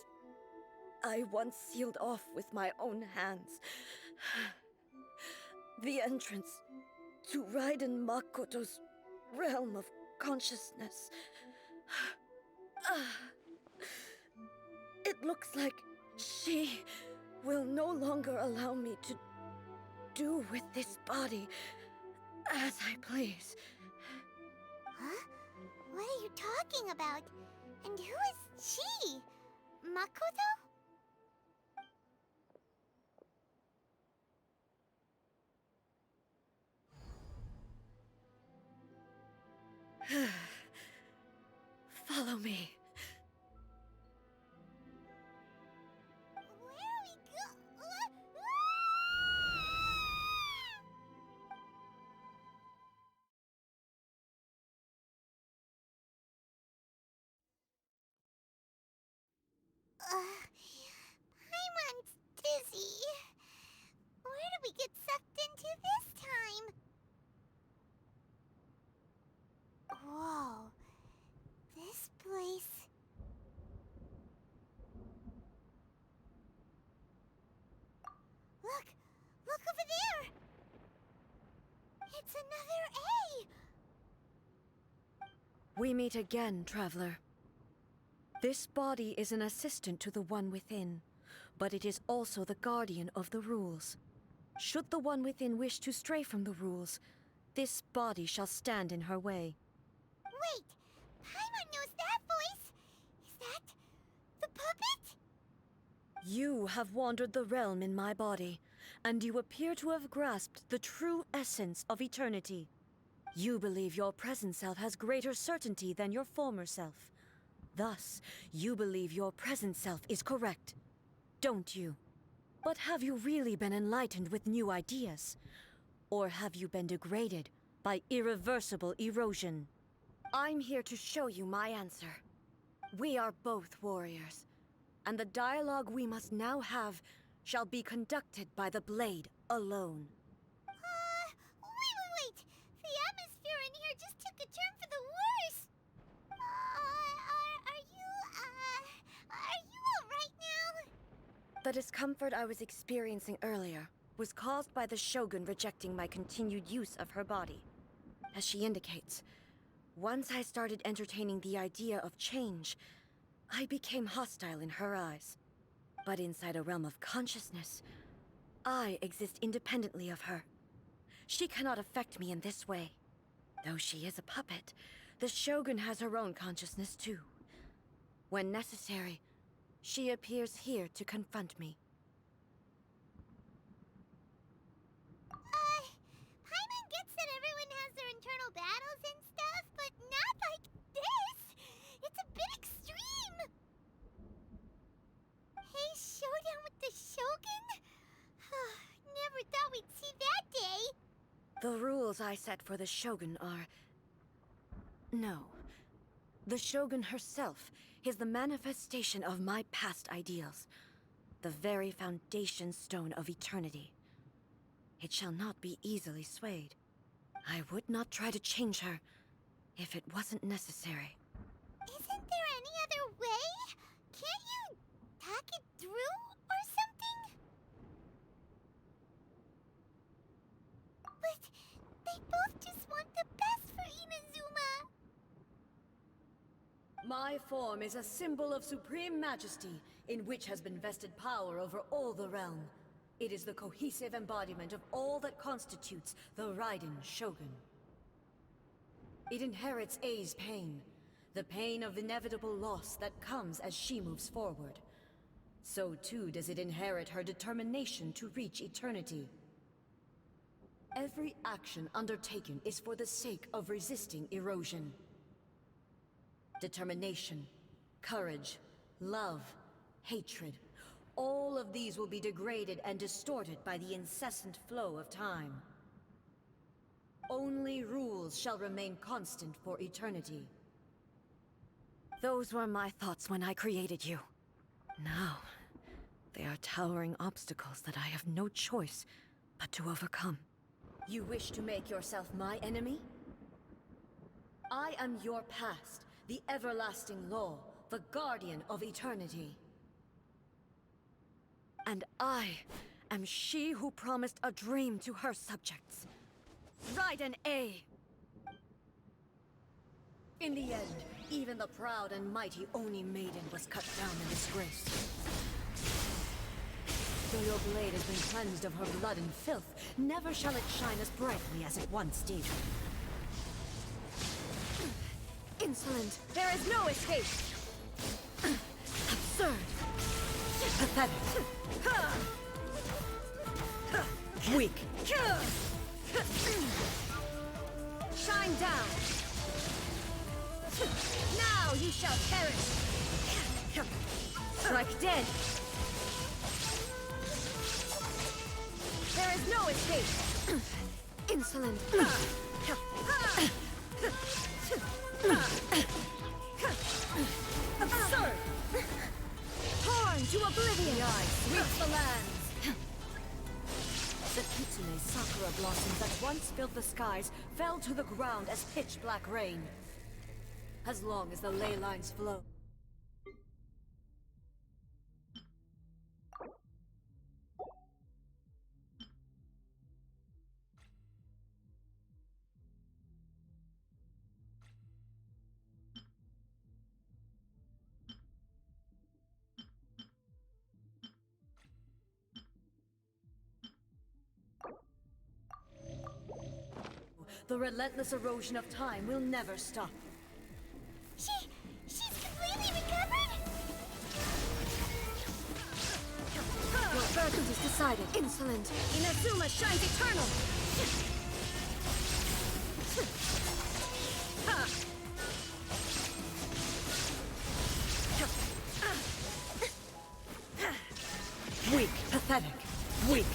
I once sealed off with my own hands. The entrance to Raiden Makoto's realm of consciousness. It looks like she will no longer allow me to do with this body as I please. Huh? What are you talking about? And who is she? Makoto? Follow me. Where are we Paimon's dizzy. Where do we get sucked into this time? Whoa. This place... Look! Look over there! It's another A! We meet again, traveler. This body is an assistant to the one within, but it is also the guardian of the rules. Should the one within wish to stray from the rules, this body shall stand in her way. Wait! Paimon knows that voice! Is that... the puppet? You have wandered the realm in my body, and you appear to have grasped the true essence of eternity. You believe your present self has greater certainty than your former self. Thus, you believe your present self is correct, don't you? But have you really been enlightened with new ideas? Or have you been degraded by irreversible erosion? I'm here to show you my answer. We are both warriors, and the dialogue we must now have shall be conducted by the blade alone. Wait! The atmosphere in here just took a turn for the worse! Are you alright now? The discomfort I was experiencing earlier was caused by the Shogun rejecting my continued use of her body. As she indicates, once I started entertaining the idea of change, I became hostile in her eyes. But inside a realm of consciousness, I exist independently of her. She cannot affect me in this way. Though she is a puppet, the Shogun has her own consciousness too. When necessary, she appears here to confront me. Paimon gets that everyone has their internal battles and stuff, but not like this! It's a bit extreme! Hey, showdown with the Shogun? Never thought we'd see that day! The rules I set for the Shogun are... No. The Shogun herself is the manifestation of my past ideals. The very foundation stone of eternity. It shall not be easily swayed. I would not try to change her if it wasn't necessary. Isn't there any other way? Can't you talk it through or something? But they both just want the best for Inazuma. My form is a symbol of supreme majesty, in which has been vested power over all the realm. It is the cohesive embodiment of all that constitutes the Raiden Shogun. It inherits Ei's pain, the pain of inevitable loss that comes as she moves forward. So too does it inherit her determination to reach eternity. Every action undertaken is for the sake of resisting erosion. Determination, courage, love, hatred, all of these will be degraded and distorted by the incessant flow of time. Only rules shall remain constant for eternity. Those were my thoughts when I created you. Now, they are towering obstacles that I have no choice but to overcome. You wish to make yourself my enemy? I am your past, the everlasting law, the guardian of eternity. And I am she who promised a dream to her subjects. Raiden A. In the end, even the proud and mighty Oni Maiden was cut down in disgrace. Though your blade has been cleansed of her blood and filth, never shall it shine as brightly as it once did. Insolent! There is no escape! Absurd! Pathetic! Weak! Shine down! Now you shall perish! Strike dead! There is no escape! Insolent! Absurd! Torn to oblivion! The eye sweeps the lands! The Kitsune Sakura blossoms that once filled the skies fell to the ground as pitch-black rain. As long as the ley lines flow. The relentless erosion of time will never stop. She's completely recovered? Your verdict is decided. Insolent. Inazuma shines eternal. Weak. Pathetic. Weak.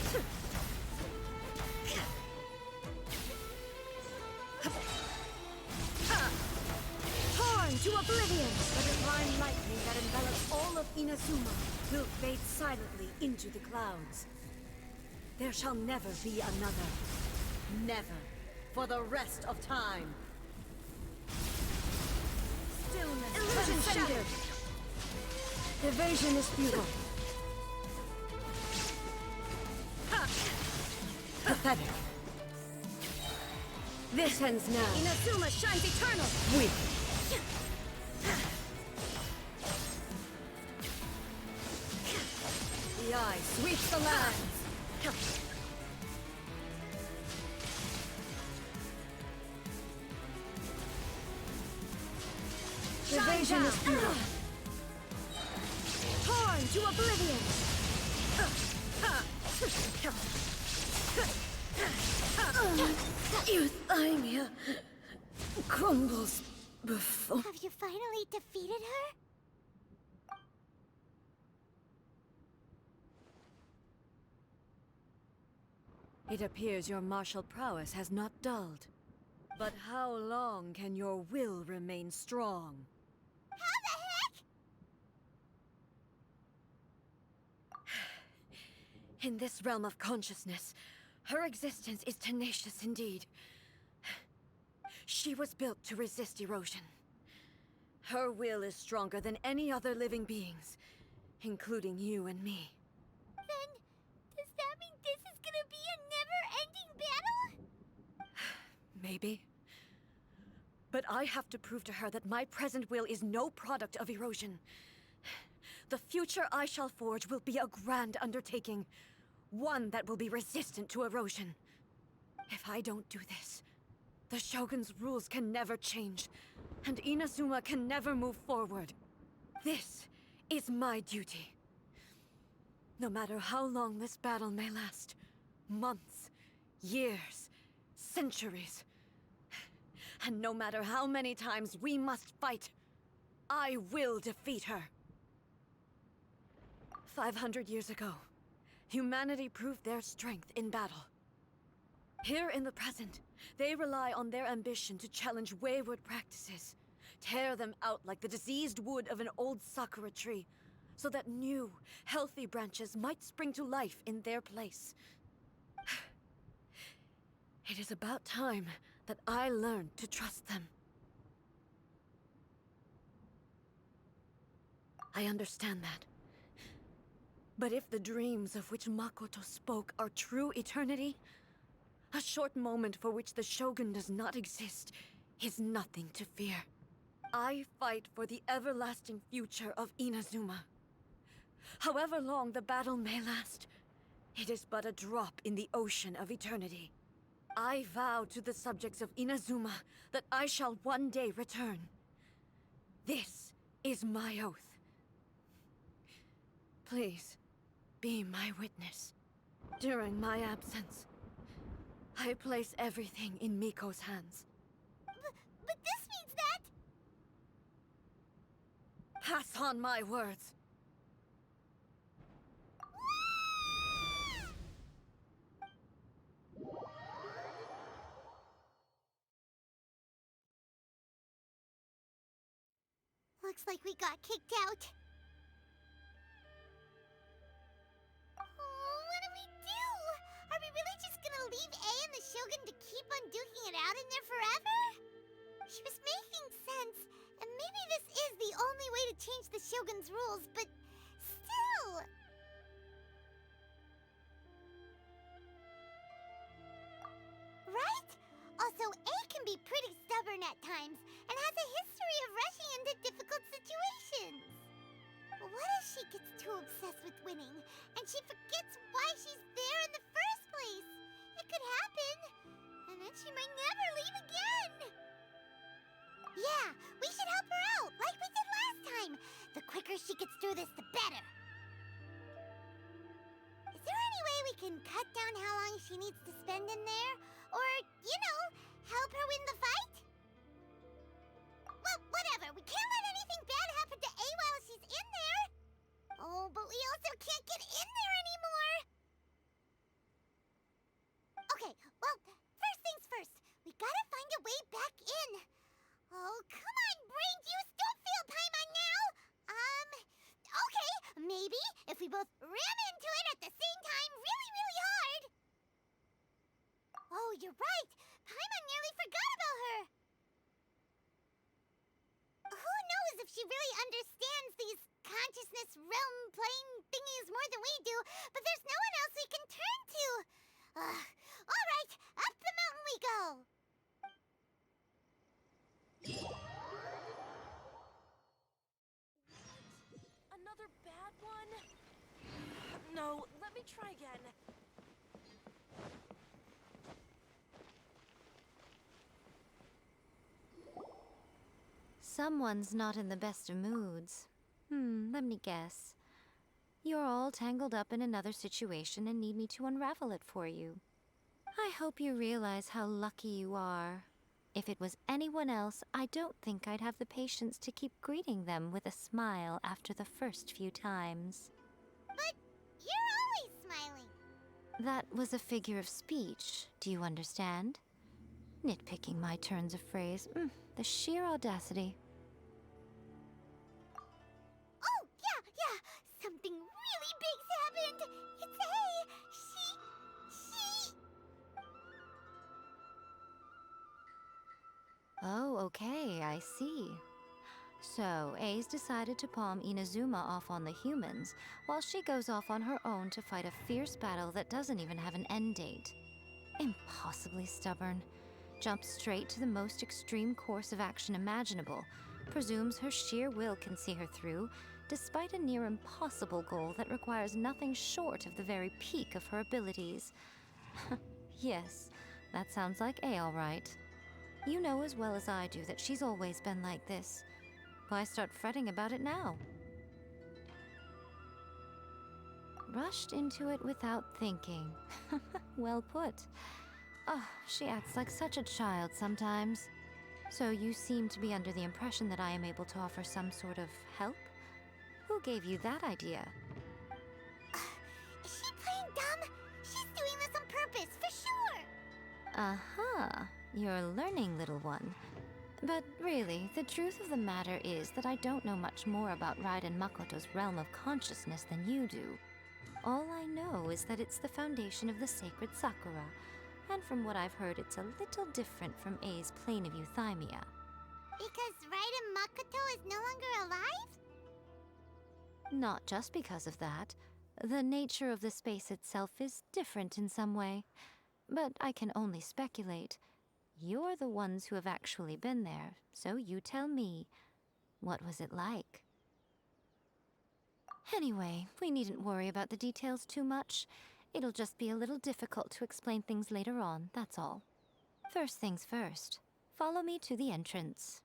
To oblivion! The divine lightning that envelops all of Inazuma will fade silently into the clouds. There shall never be another. Never. For the rest of time. Stillness. Illusion shattered. Evasion is futile. Pathetic. This ends now. Inazuma shines eternal. Weak. The eye sweeps the lands. Evasion is futile. Torn to oblivion. Euthymia crumbles before. Have you finally defeated her? It appears your martial prowess has not dulled. But how long can your will remain strong? How the heck? In this realm of consciousness, her existence is tenacious indeed. She was built to resist erosion. Her will is stronger than any other living beings, including you and me. Then, does that mean this is gonna be a never-ending battle? Maybe. But I have to prove to her that my present will is no product of erosion. The future I shall forge will be a grand undertaking. One that will be resistant to erosion. If I don't do this, the Shogun's rules can never change, and Inazuma can never move forward. This is my duty. No matter how long this battle may last, months, years, centuries. And no matter how many times we must fight, I will defeat her. 500 years ago, humanity proved their strength in battle. Here in the present, they rely on their ambition to challenge wayward practices, tear them out like the diseased wood of an old sakura tree, so that new, healthy branches might spring to life in their place. It is about time that I learned to trust them. I understand that. But if the dreams of which Makoto spoke are true eternity, a short moment for which the Shogun does not exist is nothing to fear. I fight for the everlasting future of Inazuma. However long the battle may last, it is but a drop in the ocean of eternity. I vow to the subjects of Inazuma that I shall one day return. This is my oath. Please, be my witness. During my absence, I place everything in Miko's hands. But this means that... Pass on my words. Looks like we got kicked out. Oh, what do we do? Are we really just gonna leave A and the Shogun to keep on duking it out in there forever? She was making sense, and maybe this is the only way to change the Shogun's rules, but still... Right? Also, A can be pretty stubborn at times, and has a history of rushing into difficult situations. What if she gets too obsessed with winning, and she forgets why she's there in the first place? It could happen, and then she might never leave again. Yeah, we should help her out, like we did last time. The quicker she gets through this, the better. Is there any way we can cut down how long she needs to spend in there? Or, you know, help her win the fight? Well, whatever. We can't let anything bad happen to A while she's in there. Oh, but we also can't get in there anymore. Okay, well, first things first. We gotta find a way back in. Oh, come on, brain juice. Don't fail Paimon now. Okay, maybe if we both ram into it at the same time really, really hard. Oh, you're right. Paimon nearly forgot about her. Who knows if she really understands these consciousness realm plane thingies more than we do, but there's no one else we can turn to. All right, up the mountain we go. Another bad one? No, let me try again. Someone's not in the best of moods. Let me guess. You're all tangled up in another situation and need me to unravel it for you. I hope you realize how lucky you are. If it was anyone else, I don't think I'd have the patience to keep greeting them with a smile after the first few times. But you're always smiling. That was a figure of speech, do you understand? Nitpicking my turns of phrase. The sheer audacity. Oh, yeah. Something really big's happened. It's A. She... Oh, okay, I see. So, A's decided to palm Inazuma off on the humans, while she goes off on her own to fight a fierce battle that doesn't even have an end date. Impossibly stubborn. Jumps straight to the most extreme course of action imaginable, presumes her sheer will can see her through, despite a near impossible goal that requires nothing short of the very peak of her abilities. Yes, that sounds like A all right. You know as well as I do that she's always been like this. Why start fretting about it now? Rushed into it without thinking. Well put. Oh, she acts like such a child sometimes. So you seem to be under the impression that I am able to offer some sort of help? Who gave you that idea? Is she playing dumb? She's doing this on purpose, for sure! Uh-huh. You're learning, little one. But really, the truth of the matter is that I don't know much more about Raiden Makoto's realm of consciousness than you do. All I know is that it's the foundation of the sacred Sakura, and from what I've heard, it's a little different from A's plane of euthymia. Because Raiden Makoto is no longer alive? Not just because of that. The nature of the space itself is different in some way. But I can only speculate. You're the ones who have actually been there, so you tell me. What was it like? Anyway, we needn't worry about the details too much. It'll just be a little difficult to explain things later on, that's all. First things first. Follow me to the entrance.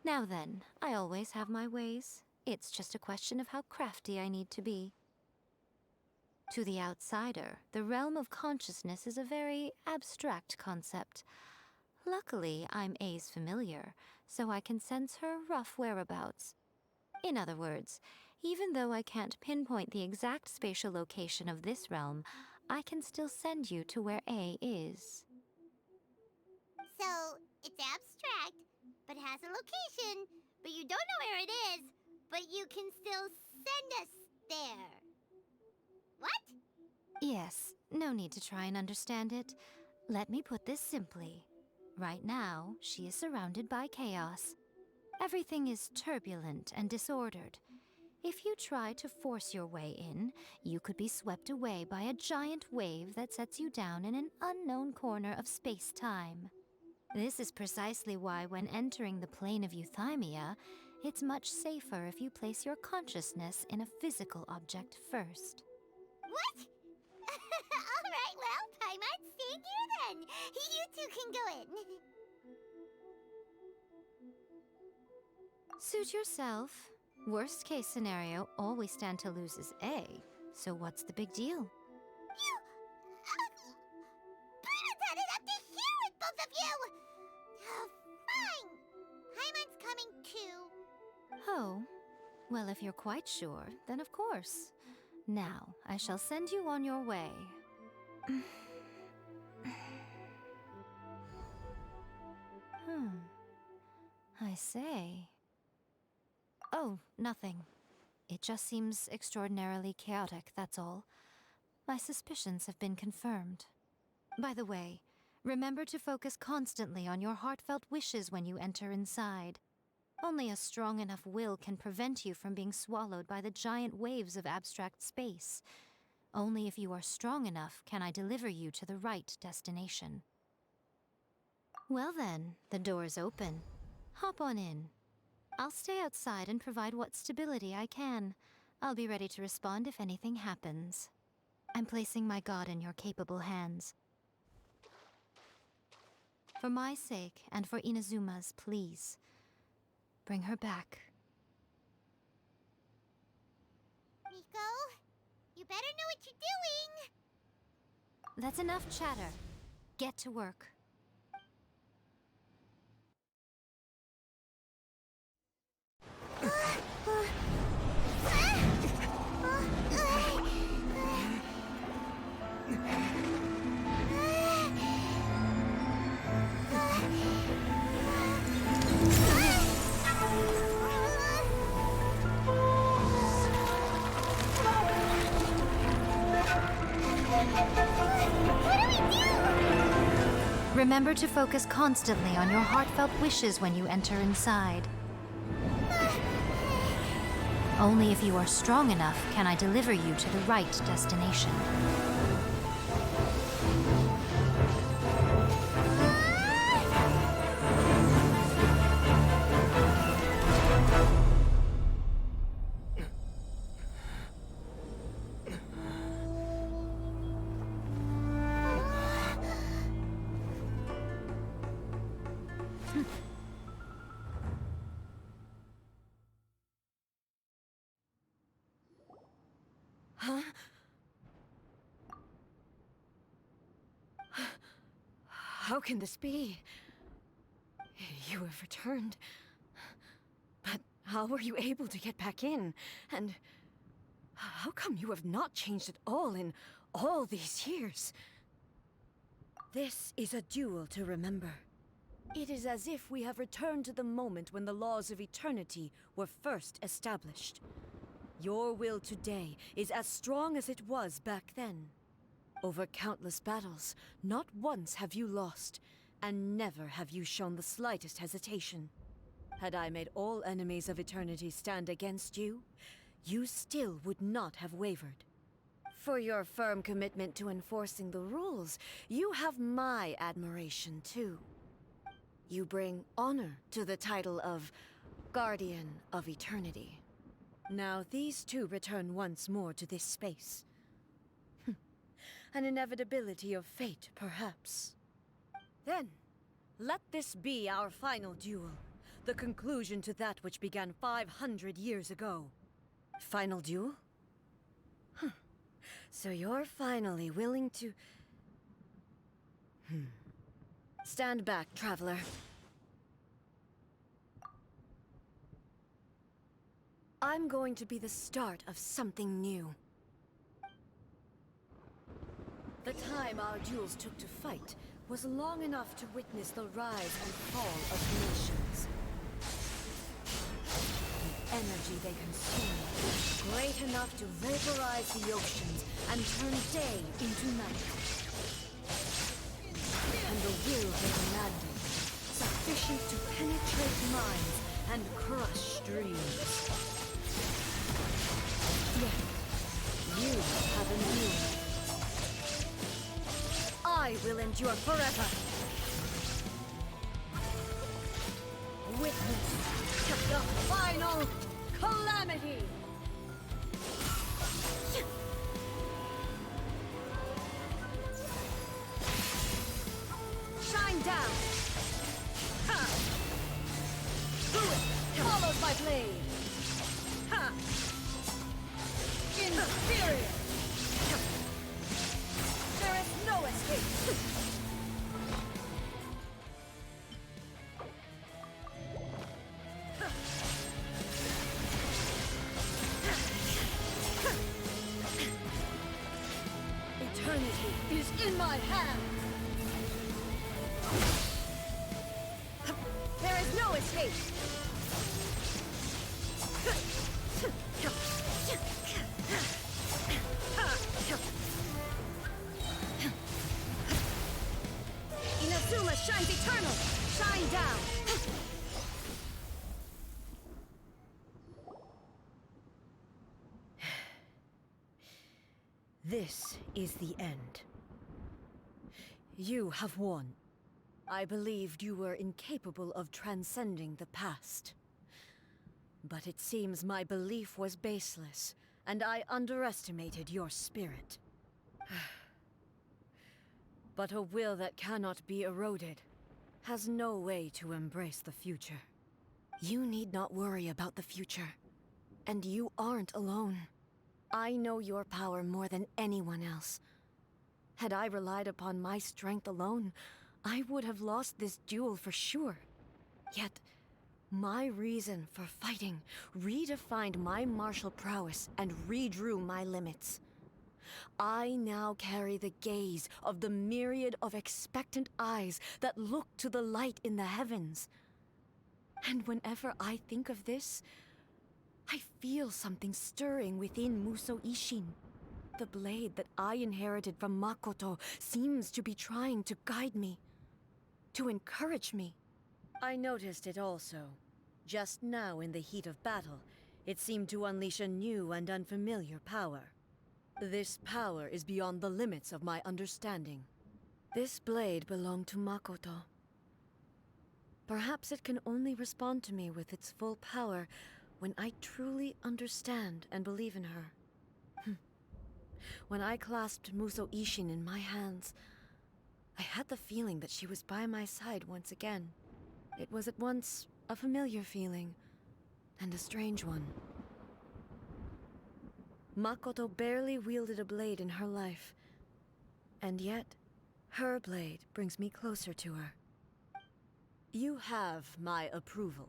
Now then, I always have my ways. It's just a question of how crafty I need to be. To the outsider, the realm of consciousness is a very abstract concept. Luckily, I'm A's familiar, so I can sense her rough whereabouts. In other words, even though I can't pinpoint the exact spatial location of this realm, I can still send you to where A is. So, it's abstract, but has a location, but you don't know where it is, but you can still send us there. What? Yes, no need to try and understand it. Let me put this simply. Right now, she is surrounded by chaos. Everything is turbulent and disordered. If you try to force your way in, you could be swept away by a giant wave that sets you down in an unknown corner of space-time. This is precisely why when entering the plane of euthymia, it's much safer if you place your consciousness in a physical object first. What? Alright, well, Paimon's staying here then. You two can go in. Suit yourself. Worst case scenario, all we stand to lose is A. So what's the big deal? You... Paimon's had it up to here with both of you! Fine! Paimon's coming too. Oh, well, if you're quite sure, then of course. Now, I shall send you on your way. I say... Oh, nothing. It just seems extraordinarily chaotic, that's all. My suspicions have been confirmed. By the way, remember to focus constantly on your heartfelt wishes when you enter inside. Only a strong enough will can prevent you from being swallowed by the giant waves of abstract space. Only if you are strong enough can I deliver you to the right destination. Well then, the door is open. Hop on in. I'll stay outside and provide what stability I can. I'll be ready to respond if anything happens. I'm placing my god in your capable hands. For my sake, and for Inazuma's, please. Bring her back. Miko, you better know what you're doing! That's enough chatter. Get to work. Remember to focus constantly on your heartfelt wishes when you enter inside. Only if you are strong enough can I deliver you to the right destination. Huh? How can this be? You have returned. But how were you able to get back in? And how come you have not changed at all in all these years? This is a duel to remember. It is as if we have returned to the moment when the laws of eternity were first established. Your will today is as strong as it was back then. Over countless battles, not once have you lost, and never have you shown the slightest hesitation. Had I made all enemies of eternity stand against you, you still would not have wavered. For your firm commitment to enforcing the rules, you have my admiration too. You bring honor to the title of Guardian of Eternity. Now these two return once more to this space. An inevitability of fate, perhaps. Then, let this be our final duel. The conclusion to that which began 500 years ago. Final duel? Huh. So you're finally willing to... Stand back, traveler. I'm going to be the start of something new. The time our duels took to fight was long enough to witness the rise and fall of nations. The energy they consumed was great enough to vaporize the oceans and turn day into night. And the will they demanded, sufficient to penetrate minds and crush dreams. Yet, you have endured. I will endure forever. Witness the final calamity. Shine down. Ha! Ruin followed by blade. Ha! Inferior. There is no escape. Eternity is in my hands. There is no escape. Inazuma shines eternal! Shine down! This is the end. You have won. I believed you were incapable of transcending the past. But it seems my belief was baseless, and I underestimated your spirit. But a will that cannot be eroded has no way to embrace the future. You need not worry about the future. And you aren't alone. I know your power more than anyone else. Had I relied upon my strength alone, I would have lost this duel for sure. Yet, my reason for fighting redefined my martial prowess and redrew my limits. I now carry the gaze of the myriad of expectant eyes that look to the light in the heavens. And whenever I think of this, I feel something stirring within Musou Ishin. The blade that I inherited from Makoto seems to be trying to guide me, to encourage me. I noticed it also. Just now in the heat of battle, it seemed to unleash a new and unfamiliar power. This power is beyond the limits of my understanding. This blade belonged to Makoto. Perhaps it can only respond to me with its full power when I truly understand and believe in her. When I clasped Musou Ishin in my hands, I had the feeling that she was by my side once again. It was at once a familiar feeling and a strange one. Makoto barely wielded a blade in her life, and yet her blade brings me closer to her. You have my approval.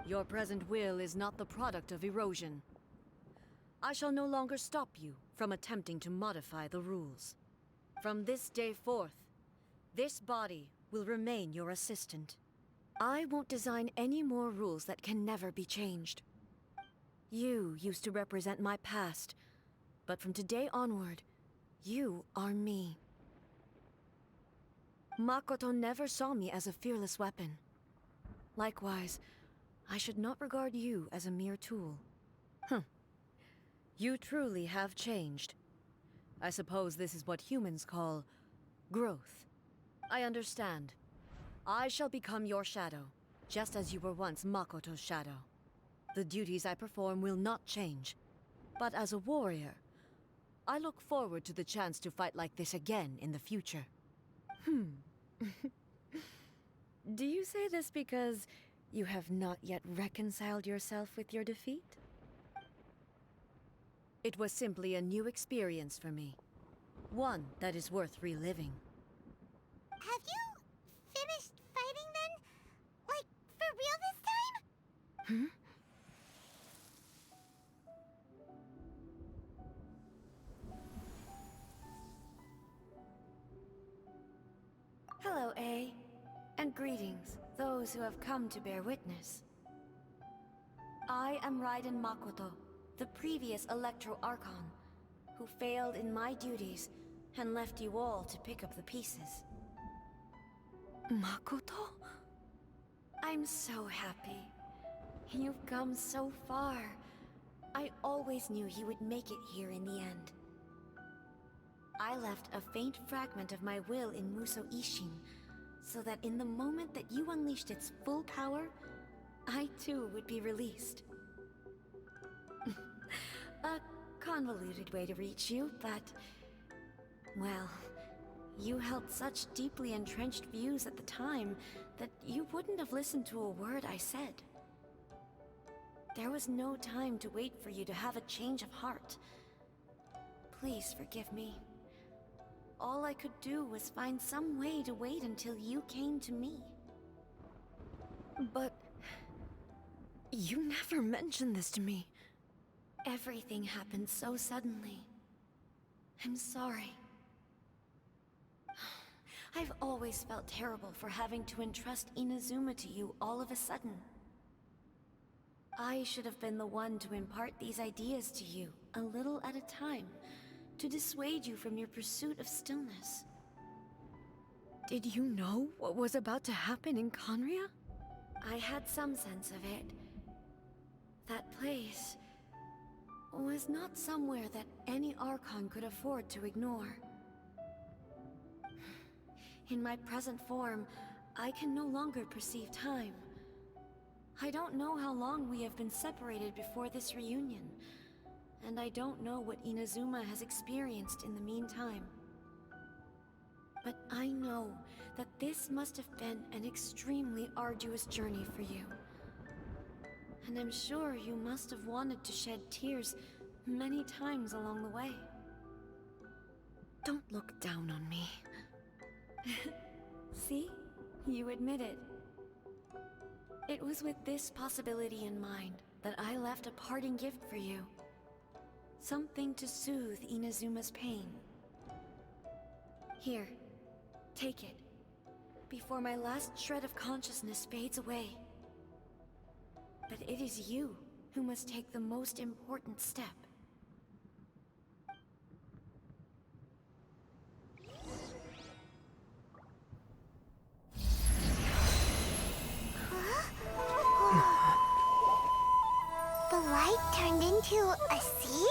Your present will is not the product of erosion. I shall no longer stop you from attempting to modify the rules. From this day forth, this body will remain your assistant. I won't design any more rules that can never be changed. You used to represent my past, but from today onward, you are me. Makoto never saw me as a fearless weapon. Likewise, I should not regard you as a mere tool. You truly have changed. I suppose this is what humans call growth. I understand. I shall become your shadow, just as you were once Makoto's shadow. The duties I perform will not change. But as a warrior, I look forward to the chance to fight like this again in the future. Do you say this because you have not yet reconciled yourself with your defeat? It was simply a new experience for me. One that is worth reliving. Have you finished fighting then? Like, for real this time? Hello, A. And greetings, those who have come to bear witness. I am Raiden Makoto, the previous Electro Archon, who failed in my duties and left you all to pick up the pieces. Makoto? I'm so happy. You've come so far. I always knew you would make it here in the end. I left a faint fragment of my will in Muso Ishin, so that in the moment that you unleashed its full power, I too would be released. A convoluted way to reach you, but... well, you held such deeply entrenched views at the time that you wouldn't have listened to a word I said. There was no time to wait for you to have a change of heart. Please forgive me. All I could do was find some way to wait until you came to me. But... you never mentioned this to me. Everything happened so suddenly. I'm sorry. I've always felt terrible for having to entrust Inazuma to you all of a sudden. I should have been the one to impart these ideas to you, a little at a time, to dissuade you from your pursuit of stillness. Did you know what was about to happen in Conria? I had some sense of it. That place was not somewhere that any Archon could afford to ignore. In my present form, I can no longer perceive time. I don't know how long we have been separated before this reunion, and I don't know what Inazuma has experienced in the meantime. But I know that this must have been an extremely arduous journey for you. And I'm sure you must have wanted to shed tears many times along the way. Don't look down on me. See? You admit it. It was with this possibility in mind that I left a parting gift for you. Something to soothe Inazuma's pain. Here, take it, before my last shred of consciousness fades away. But it is you who must take the most important step. The light turned into a seed?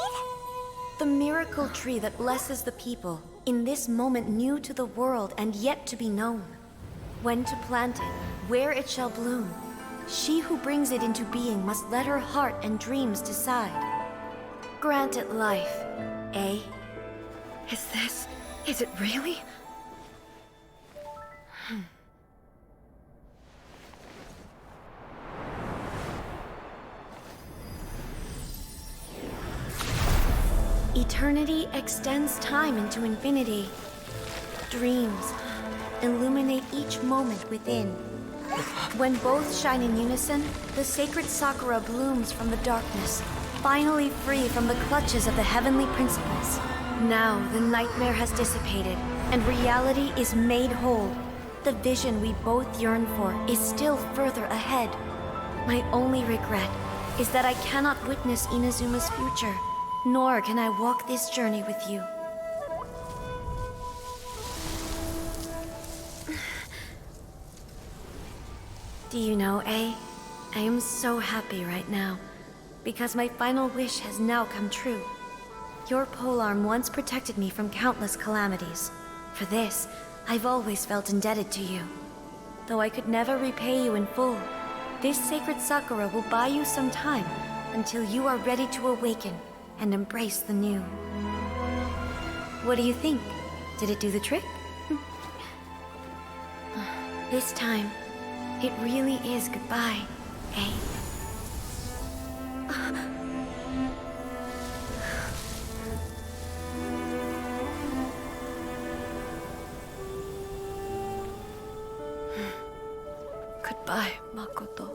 The miracle tree that blesses the people, in this moment new to the world and yet to be known. When to plant it, where it shall bloom. She who brings it into being must let her heart and dreams decide. Grant it life, eh? Is it really? Eternity extends time into infinity. Dreams illuminate each moment within. When both shine in unison, the sacred Sakura blooms from the darkness, finally free from the clutches of the heavenly principles. Now the nightmare has dissipated, and reality is made whole. The vision we both yearn for is still further ahead. My only regret is that I cannot witness Inazuma's future, nor can I walk this journey with you. Do you know, I am so happy right now, because my final wish has now come true. Your polearm once protected me from countless calamities. For this, I've always felt indebted to you. Though I could never repay you in full, this sacred Sakura will buy you some time until you are ready to awaken and embrace the new. What do you think? Did it do the trick? This time, it really is goodbye, eh? Goodbye, Makoto.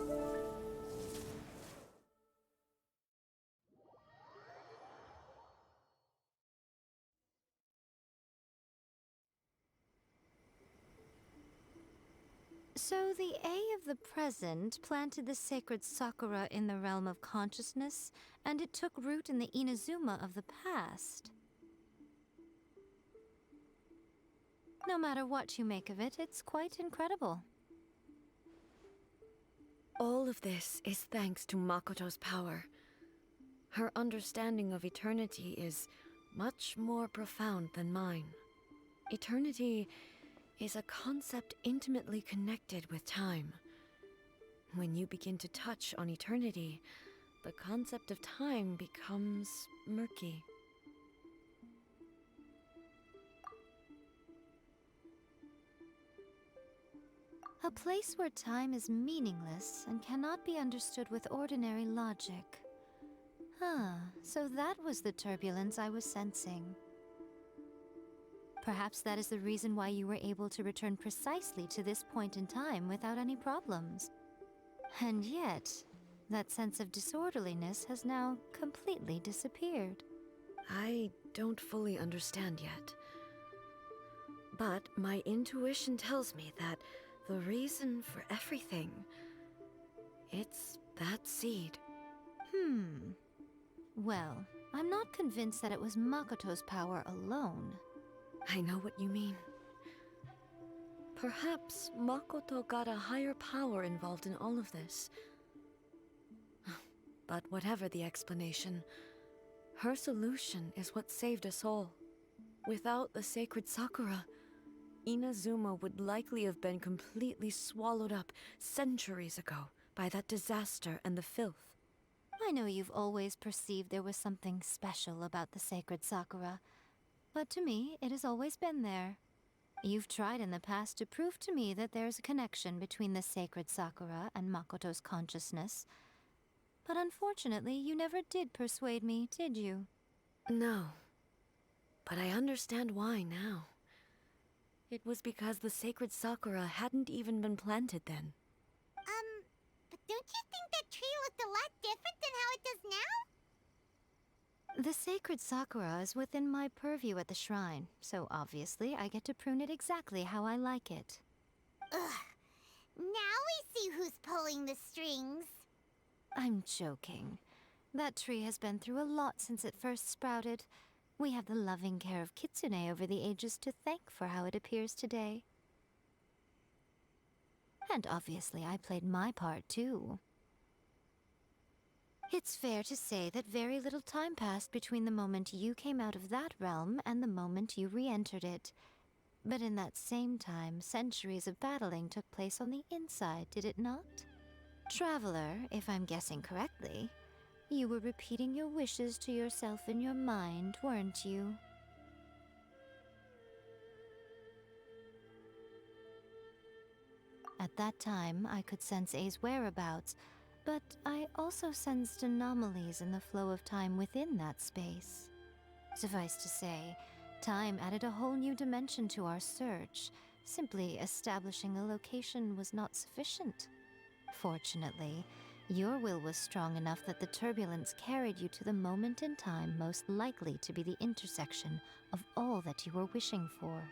So the A of the present planted the sacred Sakura in the realm of consciousness, and it took root in the Inazuma of the past. No matter what you make of it, it's quite incredible. All of this is thanks to Makoto's power. Her understanding of eternity is much more profound than mine. Eternity is a concept intimately connected with time. When you begin to touch on eternity, the concept of time becomes murky. A place where time is meaningless and cannot be understood with ordinary logic. So that was the turbulence I was sensing. Perhaps that is the reason why you were able to return precisely to this point in time without any problems. And yet, that sense of disorderliness has now completely disappeared. I don't fully understand yet. But my intuition tells me that the reason for everything, it's that seed. Well, I'm not convinced that it was Makoto's power alone. I know what you mean. Perhaps Makoto got a higher power involved in all of this. But whatever the explanation, her solution is what saved us all. Without the sacred Sakura, Inazuma would likely have been completely swallowed up centuries ago by that disaster and the filth. I know you've always perceived there was something special about the sacred Sakura, but to me, it has always been there. You've tried in the past to prove to me that there's a connection between the sacred Sakura and Makoto's consciousness, but unfortunately, you never did persuade me, did you? No, but I understand why now. It was because the sacred Sakura hadn't even been planted then. But don't you think that tree looked a lot different than how it does now? The sacred Sakura is within my purview at the shrine, so obviously I get to prune it exactly how I like it. Ugh. Now we see who's pulling the strings. I'm joking. That tree has been through a lot since it first sprouted. We have the loving care of Kitsune over the ages to thank for how it appears today. And obviously I played my part too. It's fair to say that very little time passed between the moment you came out of that realm and the moment you re-entered it. But in that same time, centuries of battling took place on the inside, did it not? Traveler, if I'm guessing correctly, you were repeating your wishes to yourself in your mind, weren't you? that time, I could sense A's whereabouts, but I also sensed anomalies in the flow of time within that space. Suffice to say, time added a whole new dimension to our search. Simply establishing a location was not sufficient. Fortunately, your will was strong enough that the turbulence carried you to the moment in time most likely to be the intersection of all that you were wishing for.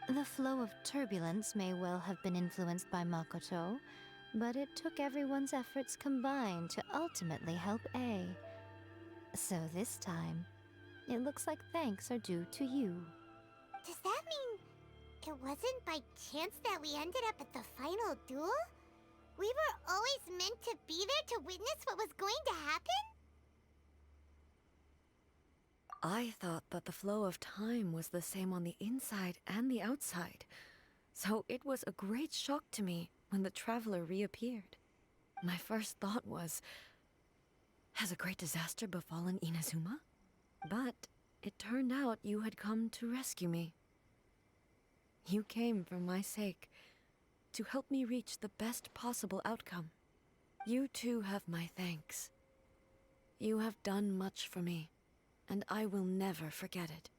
The flow of turbulence may well have been influenced by Makoto, but it took everyone's efforts combined to ultimately help A. So this time, it looks like thanks are due to you. Does that mean it wasn't by chance that we ended up at the final duel? We were always meant to be there to witness what was going to happen? I thought that the flow of time was the same on the inside and the outside, so it was a great shock to me when the traveler reappeared. My first thought was, has a great disaster befallen Inazuma? But it turned out you had come to rescue me. You came for my sake, to help me reach the best possible outcome. You too have my thanks. You have done much for me, and I will never forget it.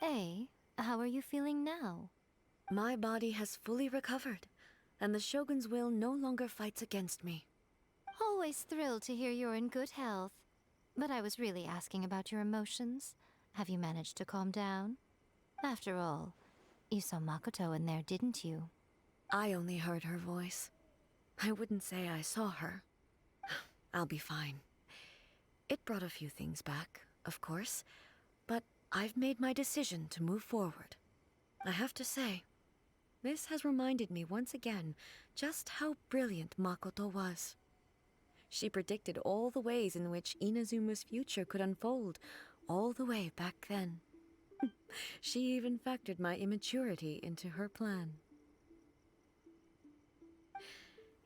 A, how are you feeling now? My body has fully recovered, and the Shogun's will no longer fights against me. Always thrilled to hear you're in good health. But I was really asking about your emotions. Have you managed to calm down? After all, you saw Makoto in there, didn't you? I only heard her voice. I wouldn't say I saw her. I'll be fine. It brought a few things back, of course, but I've made my decision to move forward. I have to say, this has reminded me once again just how brilliant Makoto was. She predicted all the ways in which Inazuma's future could unfold, all the way back then. She even factored my immaturity into her plan.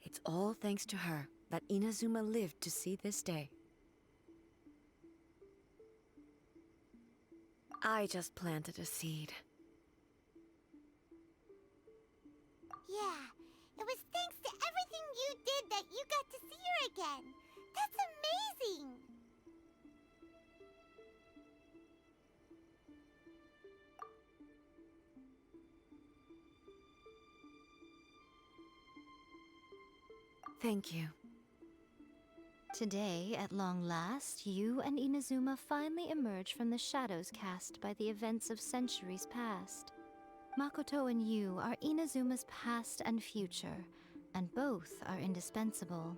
It's all thanks to her that Inazuma lived to see this day. I just planted a seed. Yeah, it was thanks to everything you did that you got to see her again. That's amazing! Thank you. Today, at long last, you and Inazuma finally emerge from the shadows cast by the events of centuries past. Makoto and you are Inazuma's past and future, and both are indispensable.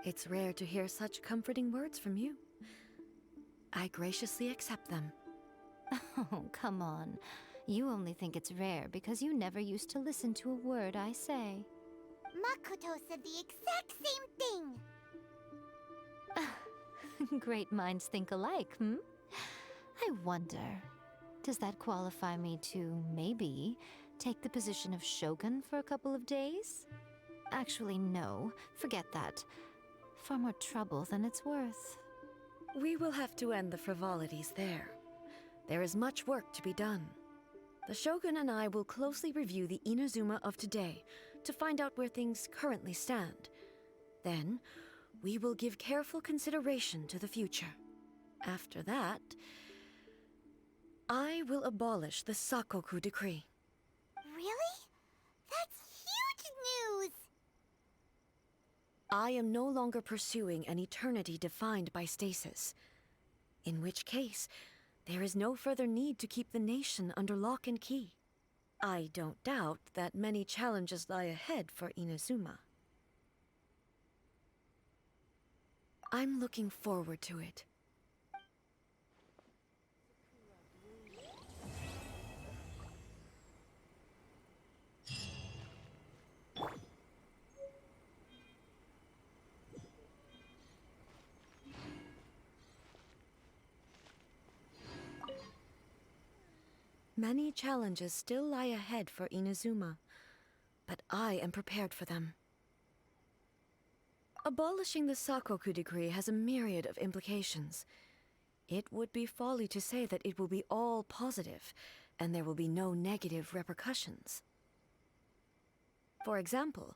It's rare to hear such comforting words from you. I graciously accept them. Oh, come on. You only think it's rare because you never used to listen to a word I say. Makoto said the exact same thing! Great minds think alike, hmm? I wonder, does that qualify me to, maybe, take the position of Shogun for a couple of days? Actually, no. Forget that. Far more trouble than it's worth. We will have to end the frivolities there. There is much work to be done. The Shogun and I will closely review the Inazuma of today to find out where things currently stand. Then, we will give careful consideration to the future. After that, I will abolish the Sakoku decree. Really? That's huge news! I am no longer pursuing an eternity defined by stasis. In which case, there is no further need to keep the nation under lock and key. I don't doubt that many challenges lie ahead for Inazuma. I'm looking forward to it. Many challenges still lie ahead for Inazuma, but I am prepared for them. Abolishing the Sakoku decree has a myriad of implications. It would be folly to say that it will be all positive, and there will be no negative repercussions. For example,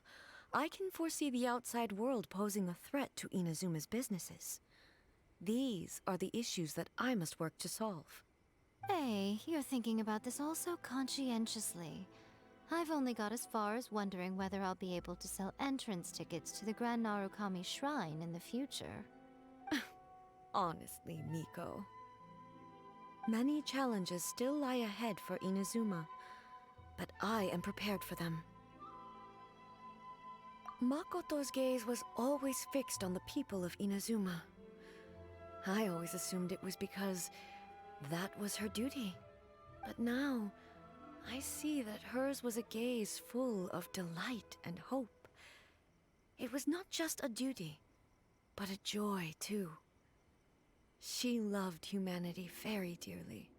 I can foresee the outside world posing a threat to Inazuma's businesses. These are the issues that I must work to solve. Hey, you're thinking about this all so conscientiously. I've only got as far as wondering whether I'll be able to sell entrance tickets to the Grand Narukami Shrine in the future. Honestly, Miko. Many challenges still lie ahead for Inazuma, but I am prepared for them. Makoto's gaze was always fixed on the people of Inazuma. I always assumed it was because that was her duty. But now, I see that hers was a gaze full of delight and hope. It was not just a duty, but a joy, too. She loved humanity very dearly.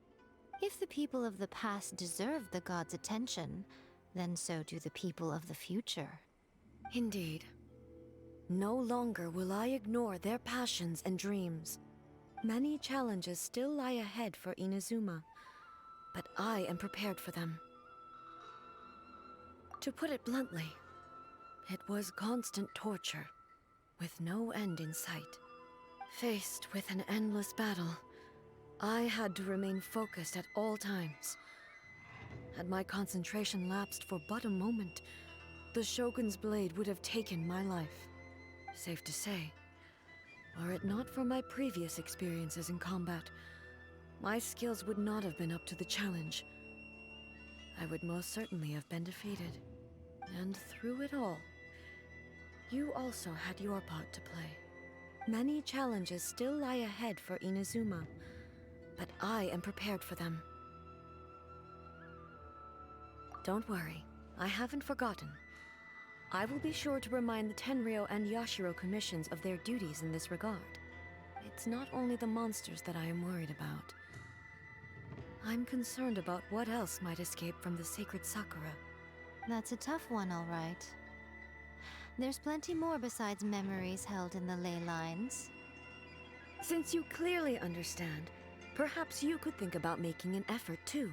If the people of the past deserve the god's attention, then so do the people of the future. Indeed. No longer will I ignore their passions and dreams. Many challenges still lie ahead for Inazuma, but I am prepared for them. To put it bluntly, it was constant torture, with no end in sight. Faced with an endless battle, I had to remain focused at all times. Had my concentration lapsed for but a moment, the Shogun's blade would have taken my life. Safe to say, were it not for my previous experiences in combat, my skills would not have been up to the challenge. I would most certainly have been defeated. And through it all, you also had your part to play. Many challenges still lie ahead for Inazuma, but I am prepared for them. Don't worry, I haven't forgotten. I will be sure to remind the Tenryo and Yashiro commissions of their duties in this regard. It's not only the monsters that I am worried about. I'm concerned about what else might escape from the sacred Sakura. That's a tough one, all right. There's plenty more besides memories held in the ley lines. Since you clearly understand, perhaps you could think about making an effort too.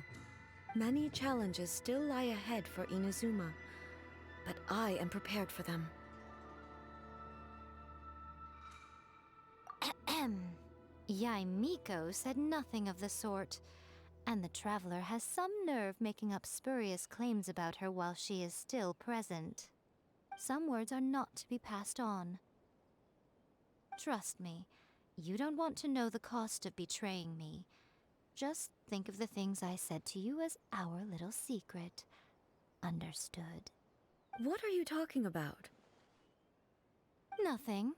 Many challenges still lie ahead for Inazuma, but I am prepared for them. Ahem. Yai Miko said nothing of the sort, and the traveler has some nerve making up spurious claims about her while she is still present. Some words are not to be passed on. Trust me, you don't want to know the cost of betraying me. Just think of the things I said to you as our little secret. Understood? What are you talking about? Nothing.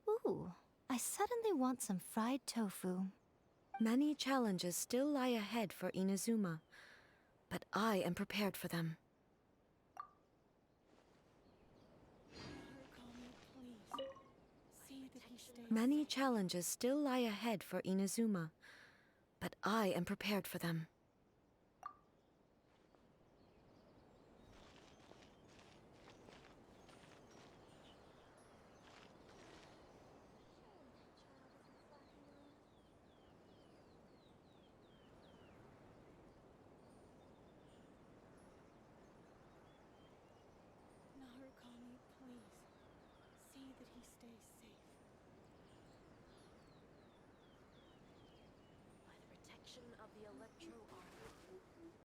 Ooh, I suddenly want some fried tofu. Many challenges still lie ahead for Inazuma, but I am prepared for them. Many challenges still lie ahead for Inazuma, but I am prepared for them. Narukami, please. See that he stays safe.